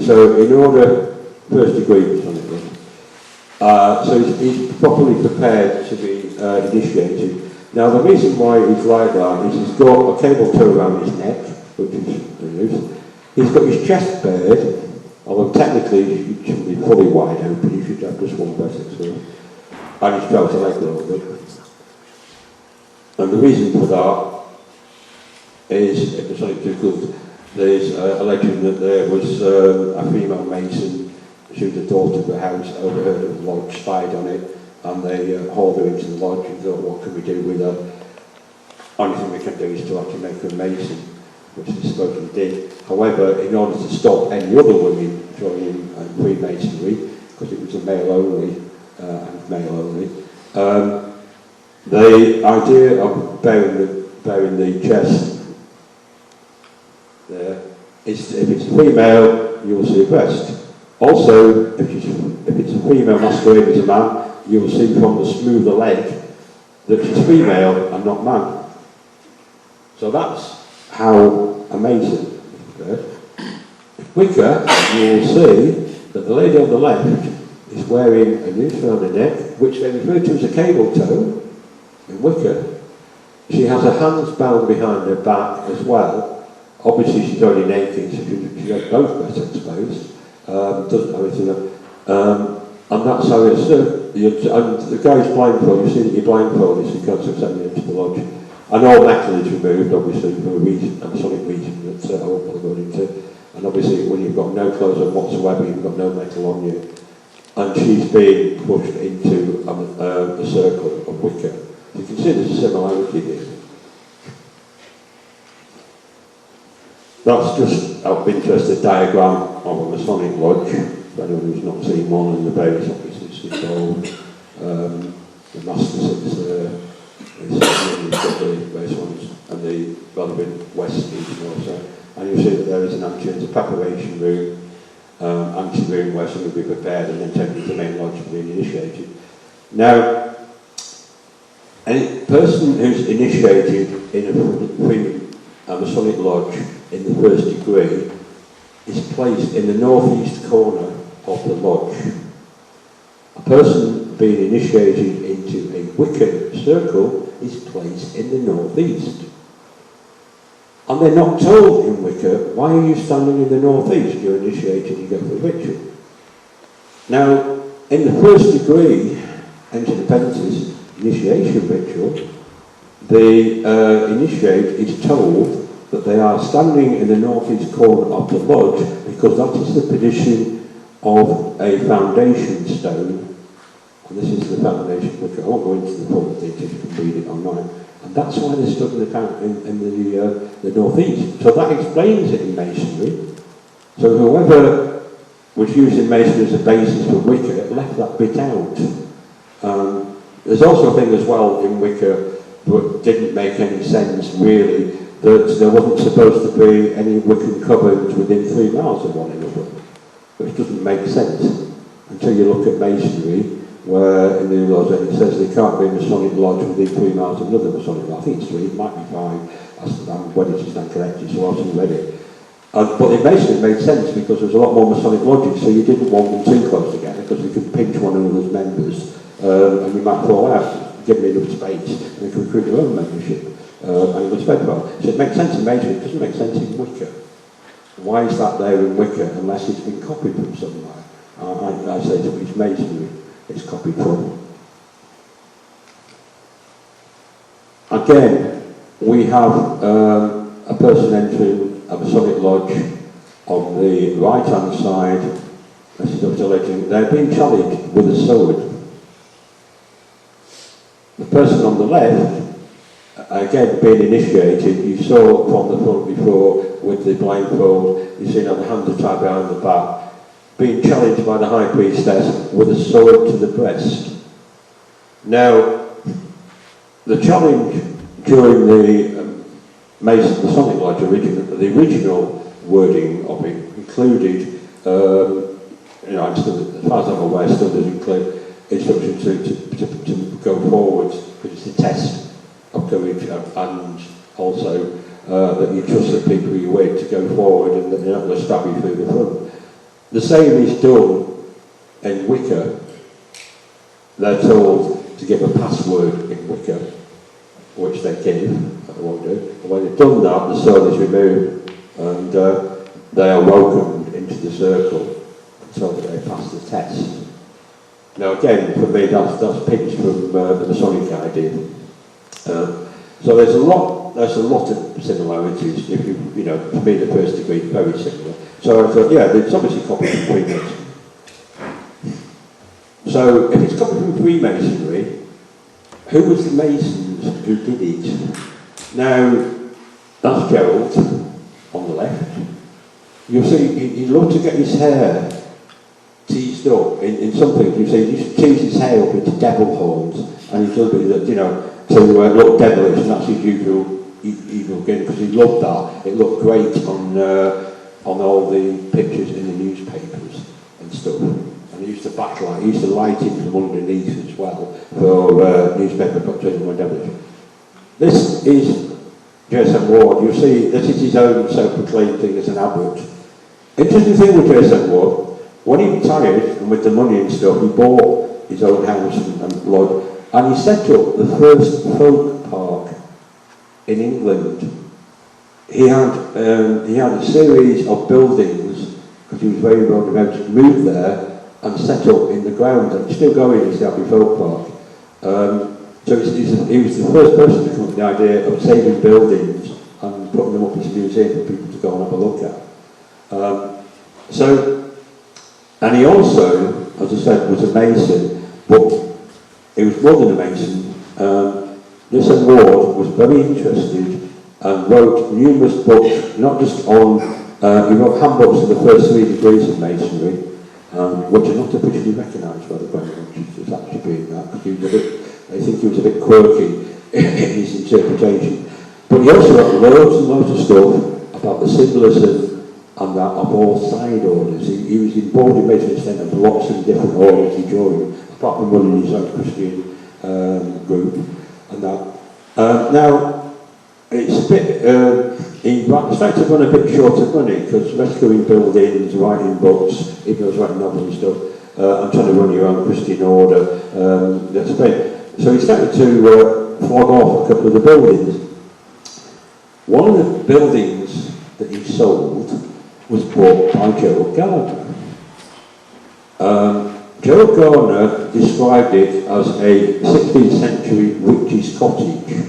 So in order, first degree Masonic lodge. So he's properly prepared to be initiated. Now the reason why he's like that is he's got a cable tow around his neck, which is loose. He's got his chest bared, Although technically you shouldn't be fully wide open, you should have just one vertex through. And you should be able to leg a little bit. And the reason for that is because there's a legend that there was a female mason, she was the daughter of the house, overheard of the lodge, spied on it, and they hauled her into the lodge and thought, what can we do with her? Only thing we can do is to actually make her a mason, which they supposedly did. However, in order to stop any other women joining Freemasonry, because it was a male only, the idea of bearing the chest there is, if it's a female, you will see a breast. Also, if it's a female masquerading as a man, you will see from the smoother leg that she's female and not man. So that's how a mason is. Wicca, you will see that the lady on the left is wearing a noose around her neck, which they refer to as a cable toe in Wicca. She has her hands bound behind her back as well. Obviously she's only naked, so she has both breasts exposed. Doesn't have anything and that's how it's and the guy's blindfolded, you see that you're blindfolded, so you can't accept me into the lodge. And all metal is removed, obviously, for a reason, a Masonic reason that I won't bother going into. And obviously, when you've got no clothes on whatsoever, you've got no metal on you. And she's being pushed into a circle of Wicca. You can see there's a similarity here. That's just out of interest, a diagram of a Masonic lodge. For anyone who's not seen one, in the base, obviously, it's gold. The master sits there. You've got the base ones and the relevant west region also. And you'll see that there is an ante preparation room, ante-room where something will be prepared and then taken to the main lodge for being initiated. Now, any person who's initiated in a Masonic lodge in the first degree is placed in the northeast corner of the lodge. A person being initiated into a Wiccan circle is placed in the northeast. And they're not told in Wicca, why are you standing in the northeast? You're initiated, you go for the ritual. Now, in the first degree, Enter-the-Penance initiation ritual, the initiate is told that they are standing in the northeast corner of the lodge because that is the position of a foundation stone. And this is the foundation, which I won't go into the full details, you can read it online. And that's why they stood in the northeast. So that explains it in Masonry. So whoever was using Masonry as a basis for Wicca left that bit out. There's also a thing as well in Wicca that didn't make any sense really, that there wasn't supposed to be any Wiccan covens within 3 miles of one another. Which doesn't make sense until you look at Masonry, where in the laws it says there can't be a Masonic lodge within 3 miles of another Masonic lodge. I think it's 3, it might be 5, I'm when it's not corrected, so I wasn't ready. But in Masonry it made sense because there's a lot more Masonic lodges, so you didn't want them too close together because you could pinch one another's members and you might fall out, give them enough space, and they could recruit their own membership. And it was spread well. So it makes sense in Masonry, it doesn't make sense in Wicca. Why is that there in Wicca unless it's been copied from somewhere? I say that it's Masonry it's copied from. Again, we have a person entering a Masonic lodge on the right-hand side. This is up to legend. They're being challenged with a sword. The person on the left, again being initiated, you saw from the front before with the blindfold, you see now the hands are tied behind the back, being challenged by the high priestess with a sword to the breast. Now, the challenge during the Masonic Lodge, the original wording of it included, as far as I'm aware, still does include instructions to go forward, because it's a test of courage, and also that you trust the people you're with to go forward and that they're not going to stab you through the front. The same is done in Wicca. They're told to give a password in Wicca, which they give, but they won't do. And when they've done that, the sword is removed and they are welcomed into the circle. Now again, for me, that's picked from the Masonic idea. So there's a lot of similarities. If you know, for me, the first degree is very similar. So I thought, yeah, it's obviously copied from Freemasonry. So if it's copied from Freemasonry, who was the Masons who did it? Now, that's Gerald on the left. You'll see he loved to get his hair teased up in something. You see, he used to tease his hair up into devil horns, and he does it, you know, to look devilish, and that's his usual evil game, because he loved that. It looked great on all the pictures in the newspapers and stuff. And he used to backlight, he used to light it from underneath as well for newspaper pictures and devilish. This is Jason Ward. You see, this is his own self-proclaimed thing as an abbot. Interesting thing with Jason Ward, when he retired and with the money and stuff, he bought his own house and lodge, and he set up the first folk park in England. He had a series of buildings, because he was very well devoted, moved there and set up in the ground, and it's still going, it's the Abbey Folk Park. So he was the first person to come up with the idea of saving buildings and putting them up as a museum for people to go and have a look at. And he also, as I said, was a Mason, but he was more than a Mason. Jason Ward was very interested and wrote numerous books, not just on, he wrote handbooks of the first 3 degrees of Masonry, which are not officially recognised by the Grand Countries as actually being that, because I think he was a bit quirky in his interpretation. But he also wrote loads and loads of stuff about the symbolism and that of all side orders. He was involved in making extent of lots of different orders he joined, apart from running his own Christian group and that. Now, it's a bit, he started to run a bit short of money, because rescuing buildings, writing books, even though he was writing novels and stuff, and trying to run your own Christian order, that's a bit. So he started to flog off a couple of the buildings. One of the buildings that he sold was bought by Gerald Gardner. Gerald Gardner described it as a 16th century witch's cottage.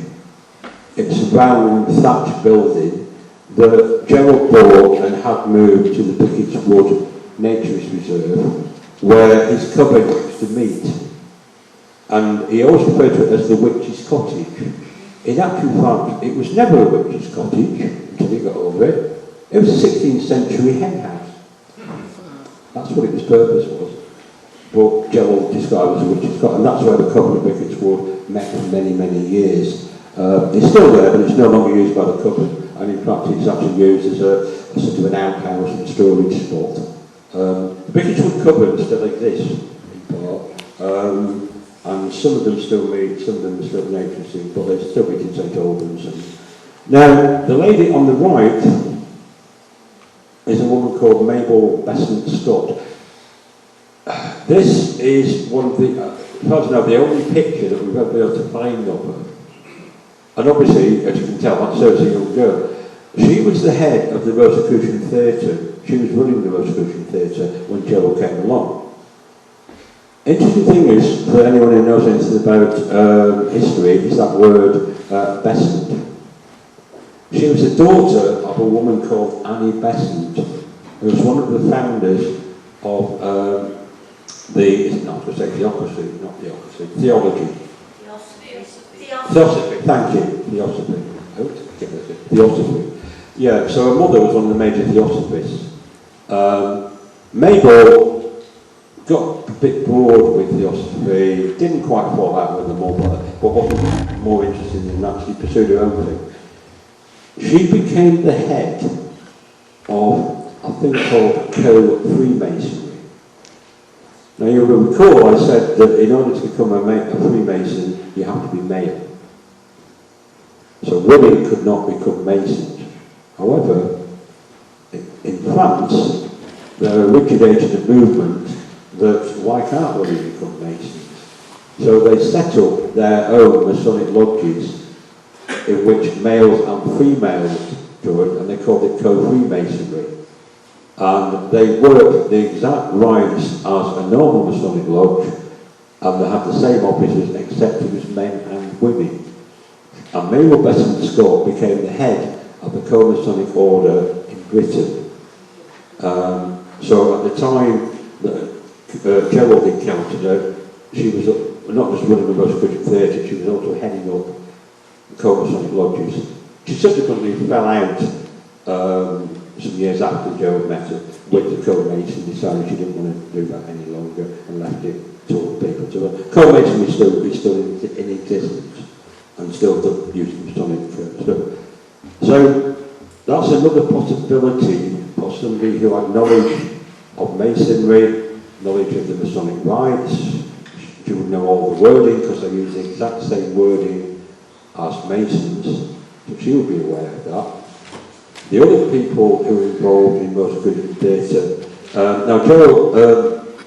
It's a round thatched building that Gerald bought and had moved to the Pickett's Wood Naturist Reserve, where his coven used to meet. And he always referred to it as the witch's cottage. In actual fact, it was never a witch's cottage until he got over it. It was a 16th century hen house. That's what its purpose was. But Gerald described as a witch's cottage, and that's where the coven of Pickett's Wood met for many, many years. It's still there, but it's no longer used by the coven, and in fact it's actually used as a sort of an outhouse and storage spot. The Pickett's Wood coven still exists, in part. And some of them still meet, some of them are still noticing, but they still meet in St Albans. Now, the lady on the right is a woman called Mabel Besant Scott. This is one of the, as far as I know, the only picture that we've ever been able to find of her. And obviously, as you can tell, that's Sarah's a young girl. She was the head of the Rosicrucian Theatre. She was running the Rosicrucian Theatre when Gerald came along. Interesting thing is, for anyone who knows anything about history, is that word Besant. She was the daughter of a woman called Annie Besant, who was one of the founders of theology. Theosophy, thank you, Theosophy. Theosophy. Yeah, so her mother was one of the major Theosophists. Mabel got a bit bored with Theosophy, didn't quite fall out with the mother, but wasn't more interested in actually pursued her own thing. She became the head of a thing called Co-Freemasonry. Now you'll recall I said that in order to become a Freemason, you have to be male. So women could not become Masons. However, in France, there originated a movement that why can't women become Masons? So they set up their own Masonic lodges in which males and females joined, and they called it Co-Freemasonry. And they worked the exact rites as a normal Masonic lodge, and they had the same officers except it was men and women. And Mabel Besson Scott became the head of the Masonic order in Britain. So at the time that Gerald encountered her, she was not just running the Rosicrucian Theatre, she was also heading up the Masonic lodges. She subsequently fell out some years after Gerald met her with the co-mason, decided she didn't want to do that any longer and left it to other people to run. Co-mason is still in existence and still using Masonic stuff. So that's another possibility of somebody who had knowledge of masonry, knowledge of the Masonic rites. She would know all the wording because they use the exact same wording as Masons, so she would be aware of that. The other people who were involved in Rosicrucian theatre, now Gerald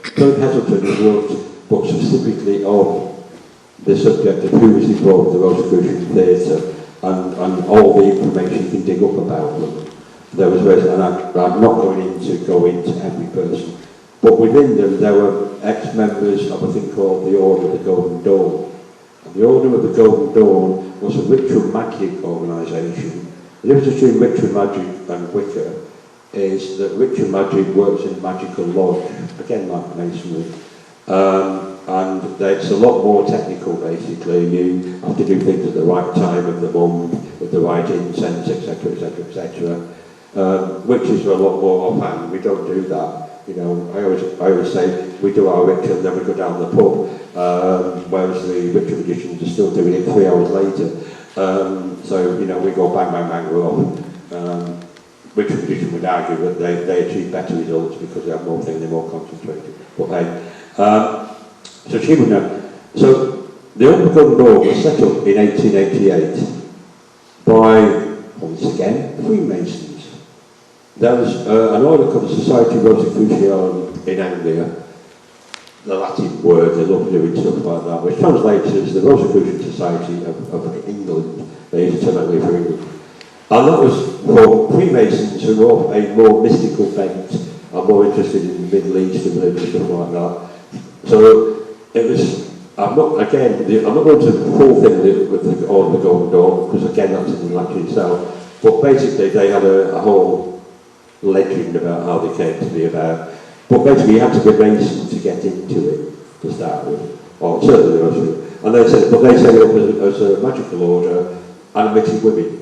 Heselton has wrote books specifically on the subject of who was involved in the Rosicrucian theatre and all the information you can dig up about them. There was, and I'm not going into every person, but within them there were ex-members of a thing called the Order of the Golden Dawn. And the Order of the Golden Dawn was a ritual magic organisation. The difference between ritual magic and Wicca is that ritual magic works in a magical lodge, again like Masonry, and it's a lot more technical basically. You have to do things at the right time of the month, with the right incense, etc, etc, etc. Witches are a lot more offhand, we don't do that. You know, I always say we do our ritual and then we go down the pub, whereas the ritual magicians are still doing it 3 hours later. So, you know, we go bang, bang, bang, we're off. Ritual magician would argue that they achieve better results because they have more things, they're more concentrated. But hey, so she would know. So the Order of the Golden Dawn was set up in 1888 by, once again, Freemasons. There was an order called the Society Rosicrucianum in Anglia, the Latin word, they love doing stuff like that, which translates as the Rosicrucian Society of England. They use the term for England. And that was for Freemasons who were of a more mystical bent and more interested in the Middle East and religion, stuff like that. So it was, I'm not going to the full thing with the Order of the Golden Dawn, because again that's in the Latin itself, but basically they had a whole legend about how they came to be about. But basically you had to be Mason to get into it to start with, or certainly there was. And they set it up as a magical order and admitted women.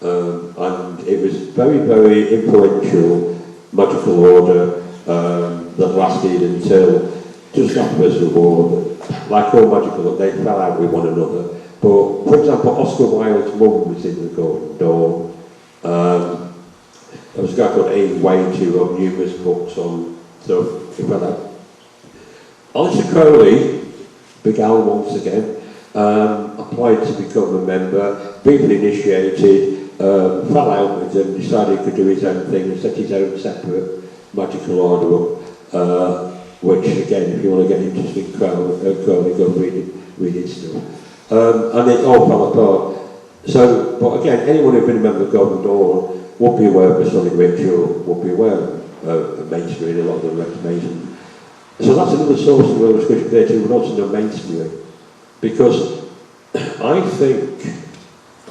And it was very, very influential magical order that lasted until just after the war. Like all magical, they fell out with one another. But for example, Oscar Wilde's mum was in the Golden Dawn. There was a guy called Ian Wade who wrote numerous books on stuff. He fell out. Alistair Crowley, Big Al once again, applied to become a member, briefly initiated, fell out with them, decided he could do his own thing and set his own separate magical order up, which again, if you want to get interested in Crowley, go read his stuff. And it all fell apart. So, but again, anyone who'd been a member of Golden Dawn would be aware of Masonic ritual, would be aware of Masonry, a lot of them were Masons. So that's another source of the Rosicrucian theatre, would also know Masonry. Because I think,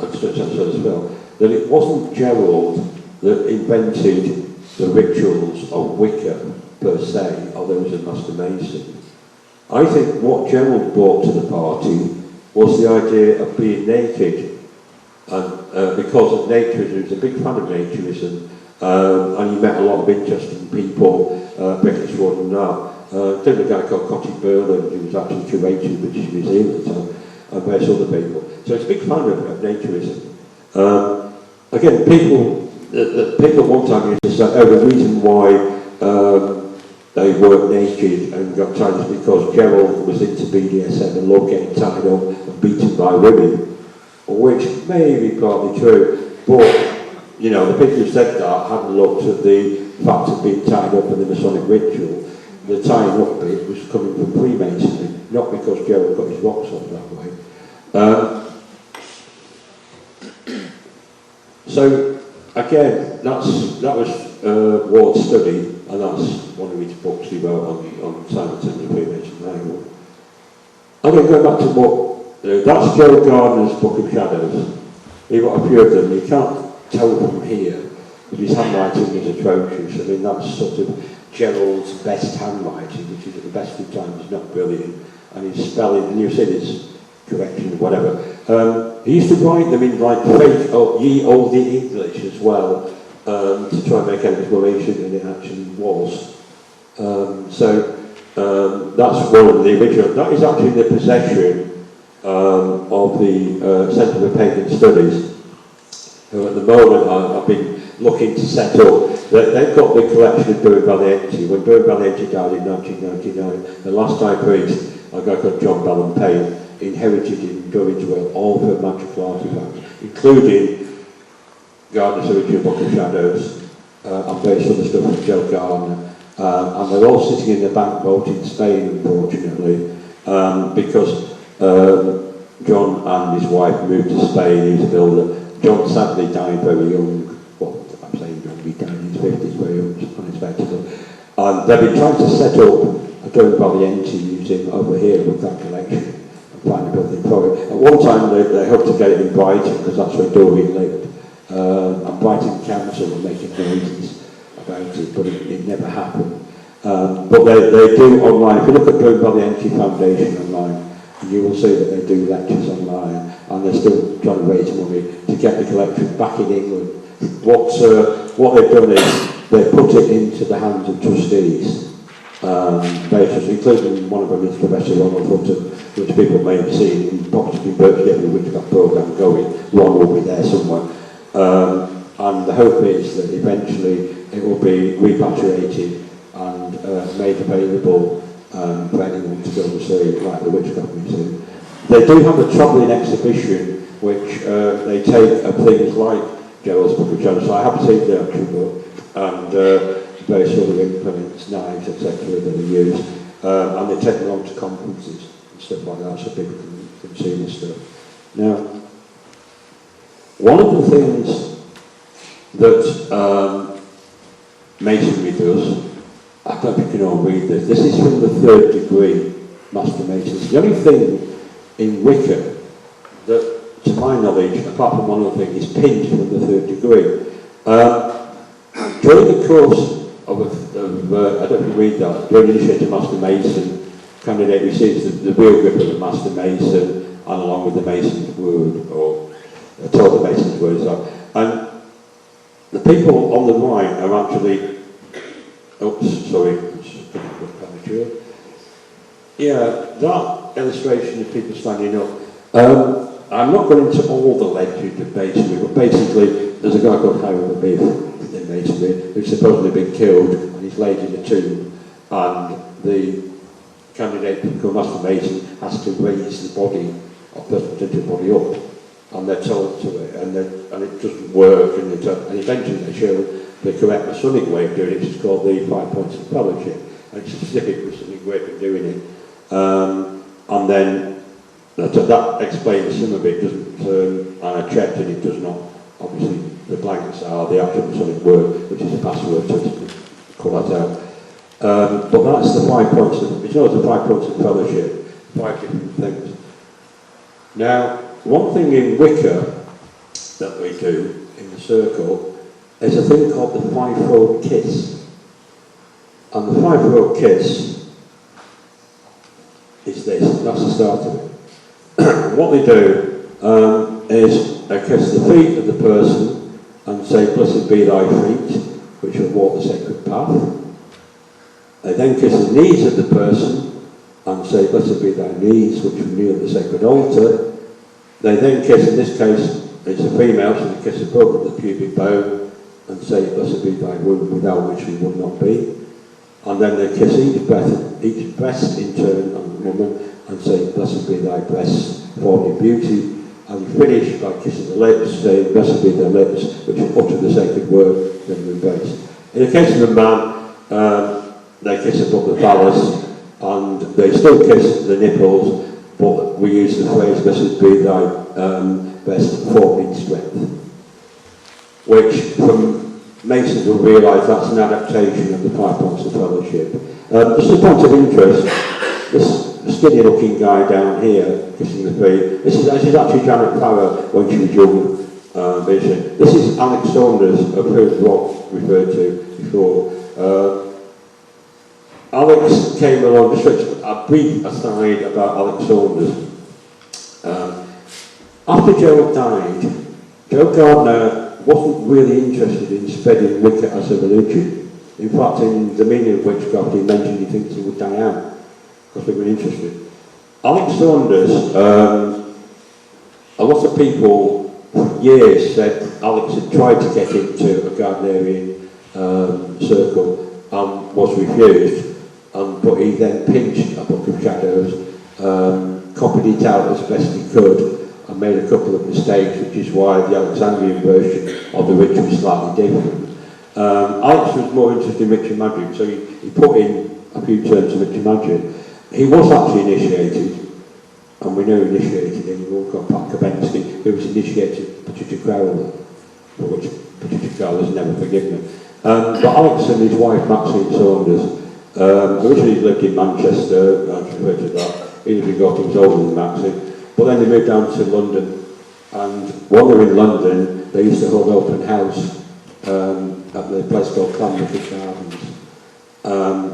as well, that it wasn't Gerald that invented the rituals of Wicca per se, although he was a master mason. I think what Gerald brought to the party was the idea of being naked. And because of naturism, he was a big fan of naturism, and he met a lot of interesting people, British one and that. There's a guy called Cotty Burland, who was actually curator of the British Museum at the time, and various other people. So he's a big fan of naturism. Again, people one time used to say, the reason why they weren't naked and got tied is because Gerald was into BDSM and loved getting tied up and beaten by women. Which may be partly true, but you know, the people who said that hadn't looked at the fact of being tied up in the Masonic ritual. The tying up bit was coming from Freemasonry, not because Gerald got his rocks off that way. So again, that was Ward's study, and that's one of his books he wrote on Simonton and Freemasonry. Okay, going back to what, that's Joe Gardner's Book of Shadows. You've got a few of them. You can't tell from here, but his handwriting is atrocious. I mean, that's sort of Gerald's best handwriting, which is at the best of times not brilliant. And his spelling, and you've seen his correction, whatever. He used to write them in like fake, ye olde English as well, to try and make an explanation, and it actually was. That's one of the original. That is actually the possession of the Centre for Pagan Studies, who at the moment I've been looking to set up. They've got the collection of Bury Valiente. When Bury Valiente died in 1999, the last high priest, a guy called John Ballon Payne, inherited in Durridge Well all the magical artifacts, including Gardner's original Book of Shadows, and various other stuff from Joe Gardner. And they're all sitting in the bank vault in Spain, unfortunately, because John and his wife moved to Spain. He was a builder. John sadly died very young. Well, I'm saying John, he died in his 50s very young, unexpectedly. And they've been trying to set up a Bury Valiente museum over here with that collection and find a building for it. At one time they hoped to get it in Brighton, because that's where Doreen lived. And Brighton Council were making noises about it, but it never happened. But they do online. If you look at Bury Valiente Foundation online, you will see that they do lectures online, and they're still trying to raise money to get the collection back in England. What they've done is they put it into the hands of trustees, including one of them is Professor Ronald Hutton, which people may have seen in possibly virtually every Witchcraft programme going. Ron will be there somewhere. And the hope is that eventually it will be repatriated and made available for anyone to go and see, like the Witchcraft Museum. They do have a travelling exhibition which they take of things like Gerald's Book of Shadows. So I have seen the actual book, and various other implements, knives, etc. that are used, and they take them on to conferences and stuff like that, so people can see the stuff. Now, one of the things that Masonry does, I don't know if you can all read this. This is from the 3rd degree Master Masons. The only thing in Wicca that, to my knowledge, apart from one other thing, is pinned from the 3rd degree. During the course of I don't know if you read that, during initiated Master Mason, candidate receives the real grip of the Master Mason, and along with the Mason's word, or told the Mason's word. And the people on the right are actually. Oops, sorry. Yeah, that illustration of people standing up. I'm not going into all the legend of Masonry, but basically there's a guy called Hiram Abiff in Masonry who's supposedly been killed and he's laid in a tomb, and the candidate to become Master Mason has to raise the body of the person to the body up, and they're told to it, and it doesn't work, and eventually they show the correct Masonic way of doing it, which is called the 5 points of fellowship, and it's a specific Masonic way of doing it. And then that explains some of it, doesn't, and I checked and it does not. Obviously, the blanks are the actual Masonic word, which is a password to call that out. But that's the 5 points of, it's not the 5 points of fellowship, 5 different things. Now, one thing in Wicca that we do in the circle is a thing called the 5-fold kiss. And the 5-fold kiss is this, that's the start of it. What they do is they kiss the feet of the person and say, "Blessed be thy feet, which will walk the sacred path." They then kiss the knees of the person and say, "Blessed be thy knees, which will kneel at the sacred altar." They then kiss, in this case, it's a female, so they kiss above the pubic bone and say, "Blessed be thy womb, without which we would not be." And then they kiss each breast in turn on the woman and say, "Blessed be thy breasts, formed in beauty." And you finish by kissing the lips, saying, "Blessed be their lips, which utter the sacred word," then we embrace. In the case of a man, they kiss above the phallus, and they still kiss the nipples, but we use the phrase, "Blessed be thy breast, formed in strength," which from Masons will realise that's an adaptation of the 5 points of fellowship. Just a point of interest, this skinny looking guy down here kissing the feet. This is actually Janet Farrow when she was young. This is Alex Saunders, I've heard Rob referred to before. Alex came along, just a brief aside about Alex Saunders. After Joe died, Joe Gardner wasn't really interested in spreading Wicca as a religion. In fact, in the meaning of witchcraft, he mentioned he thinks it would die out because they were interested. Alex Saunders, a lot of people for years said Alex had tried to get into a Gardnerian circle and was refused, but he then pinched a Book of Shadows, copied it out as best he could, and made a couple of mistakes, which is why the Alexandrian version of the ritual is slightly different. Alex was more interested in ritual magic, so he put in a few terms of ritual magic. He was actually initiated, and we know he initiated anyone called Pat Kabensky, who was initiated Patricia Crowler, for which Patricia Crowler's never forgiven me. But Alex and his wife Maxine Saunders originally lived in Manchester, I referred to that. He was older than Maxine. But then they moved down to London, and while they were in London, they used to hold open house at the place called Clanwick Gardens.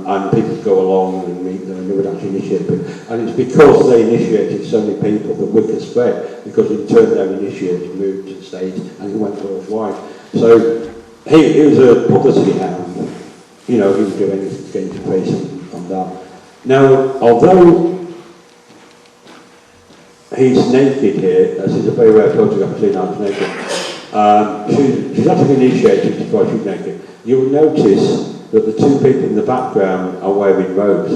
And people would go along and meet them, and they would actually initiate people. And it's because they initiated so many people that Wicca spread, because in turn their initiates moved to the States, and it went worldwide. So he was a publicity hound. You know, he would do anything to get into praise on that. Now, although he's naked here, this is a very rare photograph I've seen Alex naked. She's actually initiated before she's naked. You'll notice that the two people in the background are wearing robes.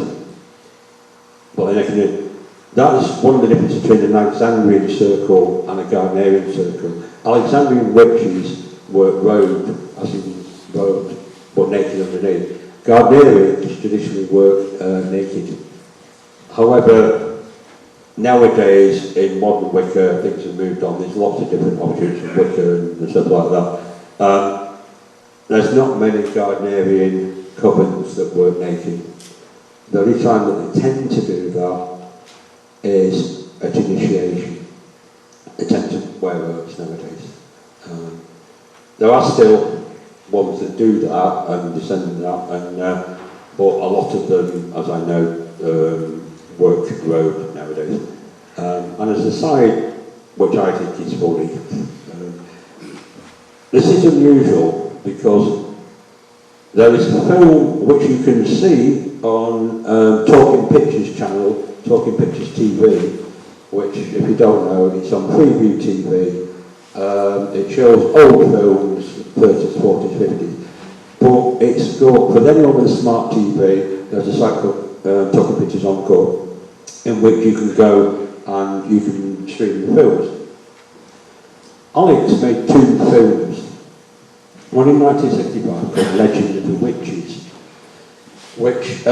But that is one of the differences between an Alexandrian circle and a Gardnerian circle. Alexandrian witches were robed, as in robed, but naked underneath. Gardnerians traditionally were naked. However, nowadays, in modern Wicca, things have moved on. There's lots of different options of Wicca and stuff like that. There's not many Gardnerian covens that work naked. The only time that they tend to do that is at initiation. They tend to wear robes nowadays. There are still ones that do that and descend on that, but a lot of them, as I know, work robe nowadays. And as a side, which I think is funny, this is unusual because there is a film which you can see on Talking Pictures channel, Talking Pictures TV, which, if you don't know, it's on Preview TV. It shows old films, 30s, 40s, 50s. But it's got, for anyone with a smart TV, there's a site called Talking Pictures Encore, in which you can go and you can stream the films. Alex made two films. One in 1965 called Legend of the Witches, which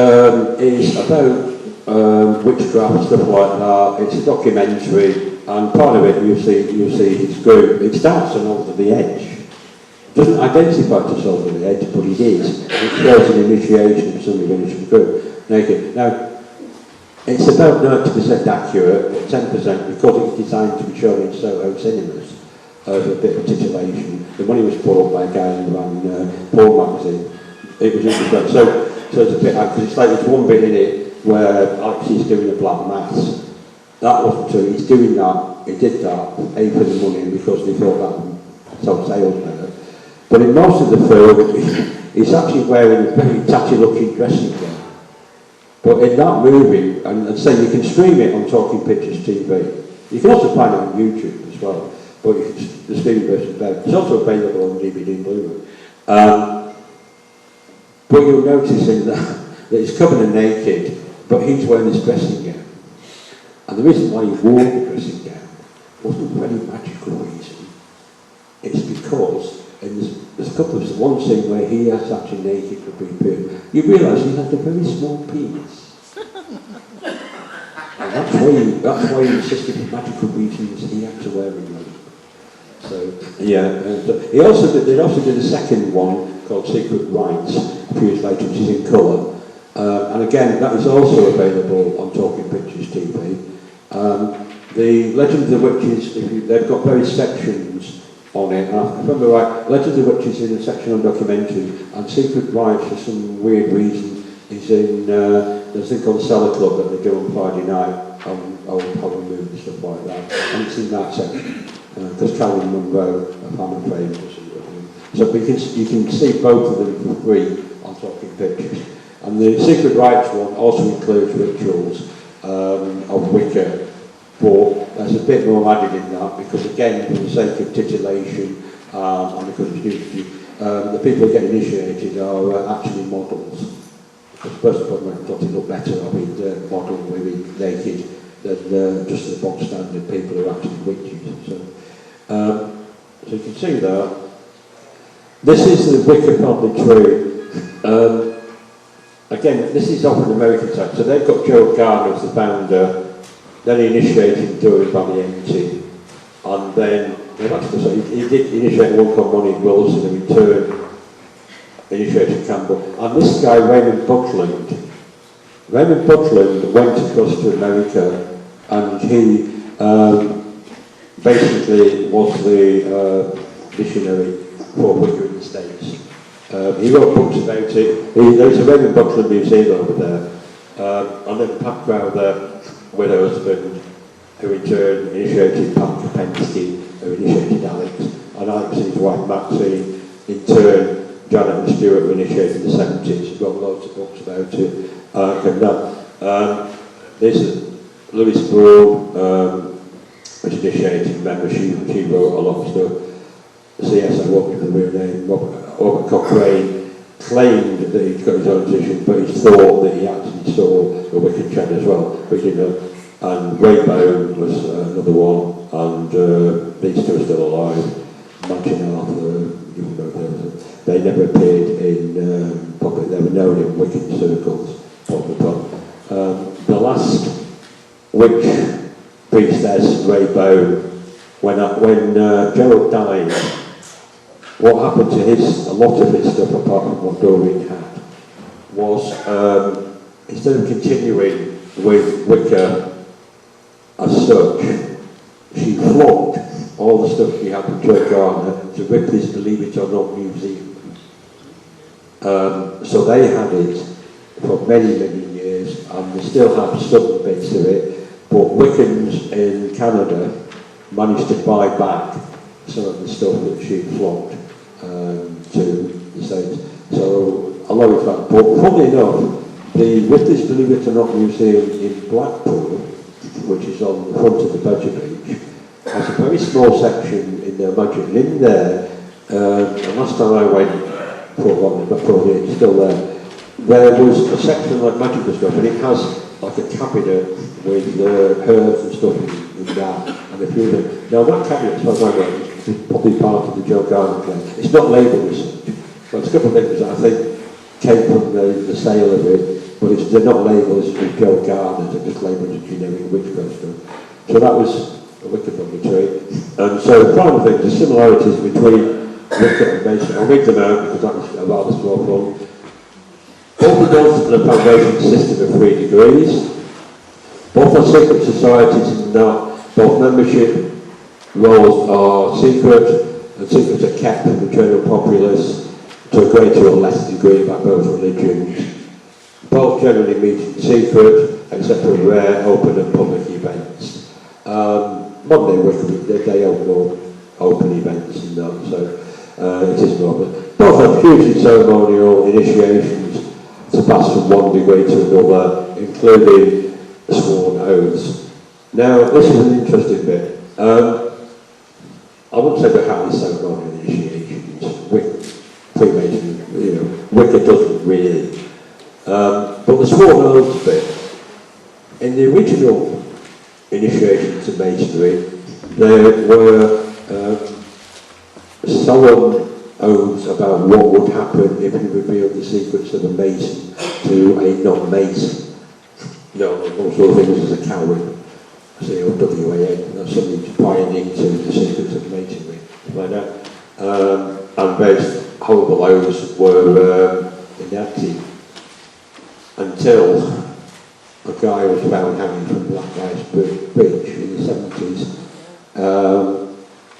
is about witchcraft, stuff like that. It's a documentary, and part of it you'll see his group. It starts on Over the Edge. Doesn't identify to Over the Edge, but it is. It shows an initiation of somebody in his group. Naked. Now, it's about 90% accurate, but 10% because it's designed to be shown in Soho cinemas. A bit of titillation. The money was bought by a guy who ran Porn magazine. It was interesting. So it's a bit, because it's like there's one bit in it where Alex is doing a black mass. That wasn't true. He's doing that. He did that. A, for the money because they thought that would sell sales better. But in most of the film, he's actually wearing a very tatty-looking dressing gown. But in that movie, and so you can stream it on Talking Pictures TV. You can also find it on YouTube as well. But the streaming version is better. It's also available on DVD and Blu-ray. But you'll notice in that he's covered and naked, but he's wearing this dressing gown. And the reason why he wore the dressing gown wasn't for any magical reason. It's because, and there's a couple of one scene where he is actually naked for being period. You realise he has a very small penis. And that's why he insisted for magical reasons he had to wear a robe. So, yeah, they also did a second one called Secret Rites a few years later, which is in colour. And again, that is also available on Talking Pictures The Legend of the Witches, they've got various sections on it. And I remember right, Legend of the Witches is in a section on documentary, and Secret Rites, for some weird reason, is in there's a thing called Cellar Club that they do on Friday night on old Pagan Moot and stuff like that. And it's in that section. Because Carolyn Munro of Hammer Fame does it. So you can see both of them for free on Talking Pictures. And the Secret Rites one also includes rituals of Wicca, but there's a bit more added in that because, again, for the sake of titillation and because the people who get initiated are actually models. Because first of all, I thought it looked better having the model really naked than just the bog standard people who are actually witches. So you can see that. This is the Wicca family tree. Again, this is often American type. So they've got Joe Garner as the founder, then he initiated Dory Valiente, and then he did initiate one called Monty Wilson in return, initiated Campbell. And this guy, Raymond Buckland went across to America, and he basically was the missionary for Wicca in the States. He wrote books about it. There's a Raymond Buckland Museum over there. And then Pat Crowther, with her husband, who in turn initiated Pat Kopensky, who initiated Alex, and Alex and his wife Maxine, in turn, Janet and Stuart were initiated in the 70s, wrote loads of books about it. This is Louise Broome, which initiated, remember, she wrote a lot of stuff. C.S. I won't give the real name, Robert Cochrane claimed that he'd got his own position, but he thought that he actually saw a Wiccan Chad as well, but he didn't know. And Raybone was another one, and these two are still alive. Mansion Arthur, you know, they never appeared in public, they were known in Wiccan circles. The last witch priestess, Raybone, when Gerald died, what happened to a lot of his stuff, apart from what Doreen had, was instead of continuing with Wicca as such, she flogged all the stuff she had from Joe Garner to Ripley's Believe It or Not Museum. So they had it for many, many years, and they still have some bits of it, but Wiccans in Canada managed to buy back some of the stuff that she flogged to the States. So a lot of that. But funnily enough, the Ripley's Believe It or Not Museum in Blackpool, which is on the front of the Badger Beach, has a very small section in their magic. And in there, and last time I went, probably it's still there was a section like magical stuff, and it has like a cabinet with herbs and stuff in that, and a few of them. Now that cabinet, as far as I know, is probably part of the Joe Garner claim. It's not labelled as such, but it's a couple of things that I think came from the sale of it, but they're not labelled as Joe Garner, they're just labelled as generic witchcraft stuff. So that was a Wicca family tree. And so the final thing, the similarities between Wicca and Mason. I'll read them out because that was a rather small one. Both the North and the Foundation system of 3 degrees. Both are secret societies in that both membership roles are secret, and secrets are kept from the general populace to a greater or less degree by both religions. Both generally meet in secret, except for rare, open and public events. Modern day Wicca, they have more open events in that, so it is more. But both have hugely ceremonial initiations to pass from one degree to another, including sworn oaths. Now, this is an interesting bit. I wouldn't say they have ceremonial initiations with Freemasonry, Wicca doesn't really. But the sworn oaths bit, in the original initiation to Masonry, there were solemn oaths about what would happen if you revealed the secrets of a Mason to a non-Mason. Also things as a coward. C-O-W-A-N, that's something to prying into the secrets of Masonry, like that. And various horrible oaths were enacted until guy was found hanging from Blackfriars Bridge in the 70s,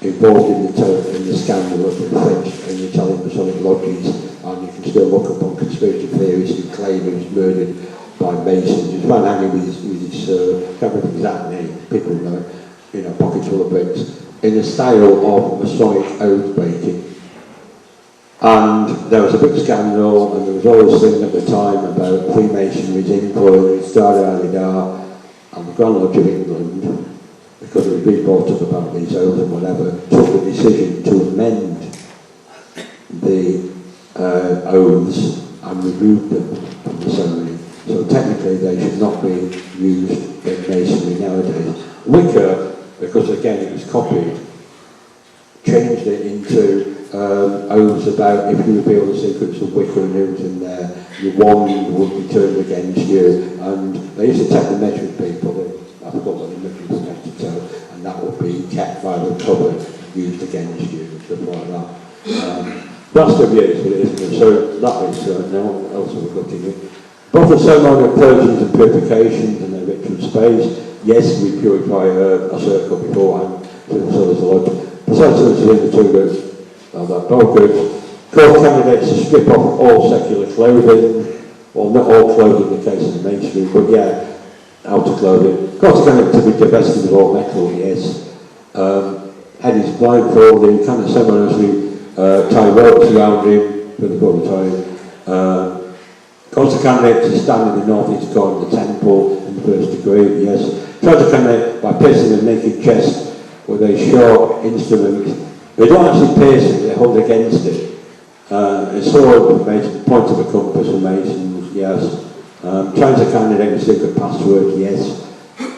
involved in the scandal of the French and Italian Masonic lodges, and you can still look up on conspiracy theories who claim he was murdered by Masons. He was found hanging with his can't remember his exact name, people know, pockets full of bricks, in the style of Masonic oath breaking. And there was a big scandal, and there was always thing at the time about Freemasonry's influence, da-da-da-da, and the Grand Lodge of England, because it was being brought up about these oaths and whatever, took the decision to amend the oaths and remove them from the ceremony. So technically they should not be used in Masonry nowadays. Wicca, because again it was copied, changed it into oaths about if you reveal the secrets of Wicca and who was in there, your wand would be turned against you. And they used to take the measuring people, I forgot what the measuring was meant to tell, and that would be kept by the cover used against you and stuff like that. That's still used, but it isn't. So that is no one else will be looking at. Both the ceremonial purgings and purifications and their ritual space, yes, we purify a circle beforehand, so there's a lot. The sentences in the two groups. Both groups call candidates to strip off all secular clothing, well, not all clothing in the case of the Masonry, but yeah, outer clothing. Call candidates to be divested of all metal, yes. Head is blindfolded, kind of ceremoniously tie ropes around him for the whole time. Call candidates to stand in the northeast corner of the temple in the first degree, yes. Try to candidate by piercing a naked chest with a sharp instrument. They don't actually pierce it, they hold against it. A sword, point of a compass for Masons, yes. Trying to candidate a secret password, yes.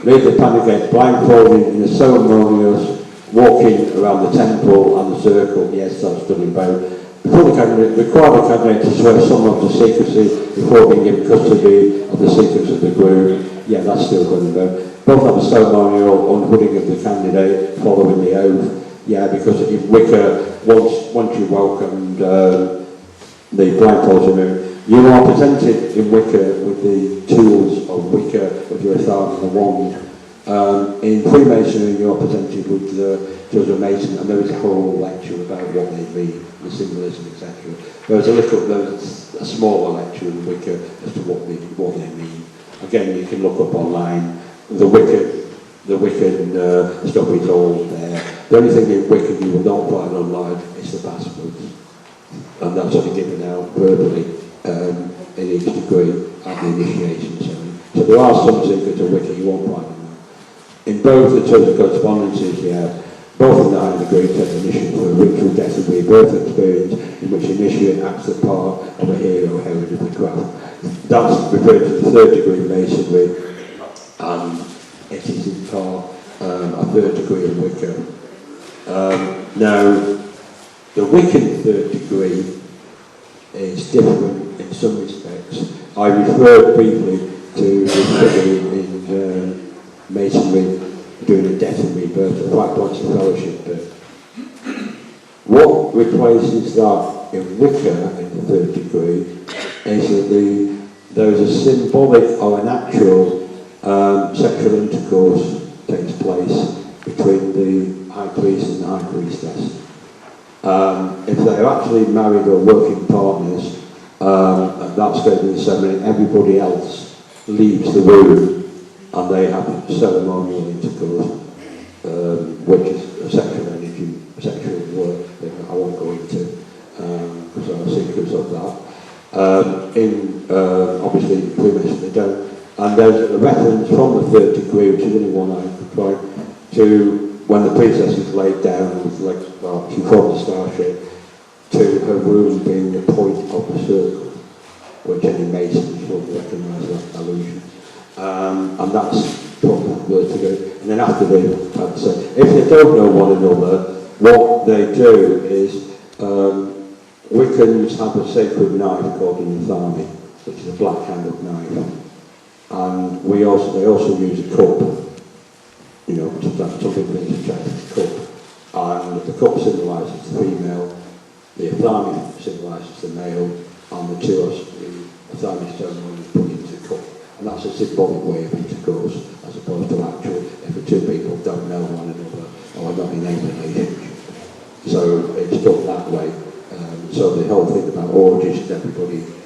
Lead the candidate blindfolded in a ceremonious walking around the temple and the circle, yes, that's done in both. Before the candidate, require the candidate to swear someone to secrecy before being given custody of the secrets of the group, yeah, that's still done in both. Both have a ceremonial unhooding of the candidate following the oath. Yeah, because in Wicca, once you welcomed the blindfolds in, you are presented in Wicca with the tools of Wicca, with your thumb and the wand. In Freemasonry, you are presented with the tools of Mason, and there is a whole lecture about what they mean, the symbolism, etc. There's a smaller lecture in Wicca as to what they mean. Again, you can look up online. The Wiccan stuff is all there. The only thing in Wicca you will not find online is the passwords. And that's only given out verbally in each degree at the initiation ceremony. So there are some secrets of Wicca you won't find online. In both the terms of correspondences, yeah, both in the higher degree take the initiation for a ritual death and rebirth experience in which the initiate acts the part of a hero herald of the craft. That's referred to the third degree Masonry, and it is in part a third degree of Wicca. Now, the Wiccan third degree is different in some respects. I referred briefly to the study in Masonry doing a death and rebirth, the Black Points of Fellowship bit. What replaces that in Wicca in the third degree is that there is a symbolic or an actual sexual intercourse takes place between the high priest and the high priestess. If they're actually married or working partners, at that stage of the ceremony, everybody else leaves the room and they have ceremonial intercourse, which is a sexual energy, sexual work thing that I won't go into because there are secrets of that. Obviously, Freemasons they don't. And there's a reference from the third degree, which is only one I could find, to when the princess is laid down with legs apart, she forms a star shape, to her room being the point of the circle, which any Mason will recognise that allusion. And that's what we're to do. And then after if they don't know one another, what they do is Wiccans have a sacred knife called an Athami, which is a black-handled knife. And they also use a cup, something that is a giant cup. And the cup symbolises the female, the Athami symbolises the male, and the Athami stone is put into the cup. And that's that's a symbolic way of intercourse, as opposed to actual, if the two people don't know one another or are not in any relationship. So it's done that way. So the whole thing about orgies and everybody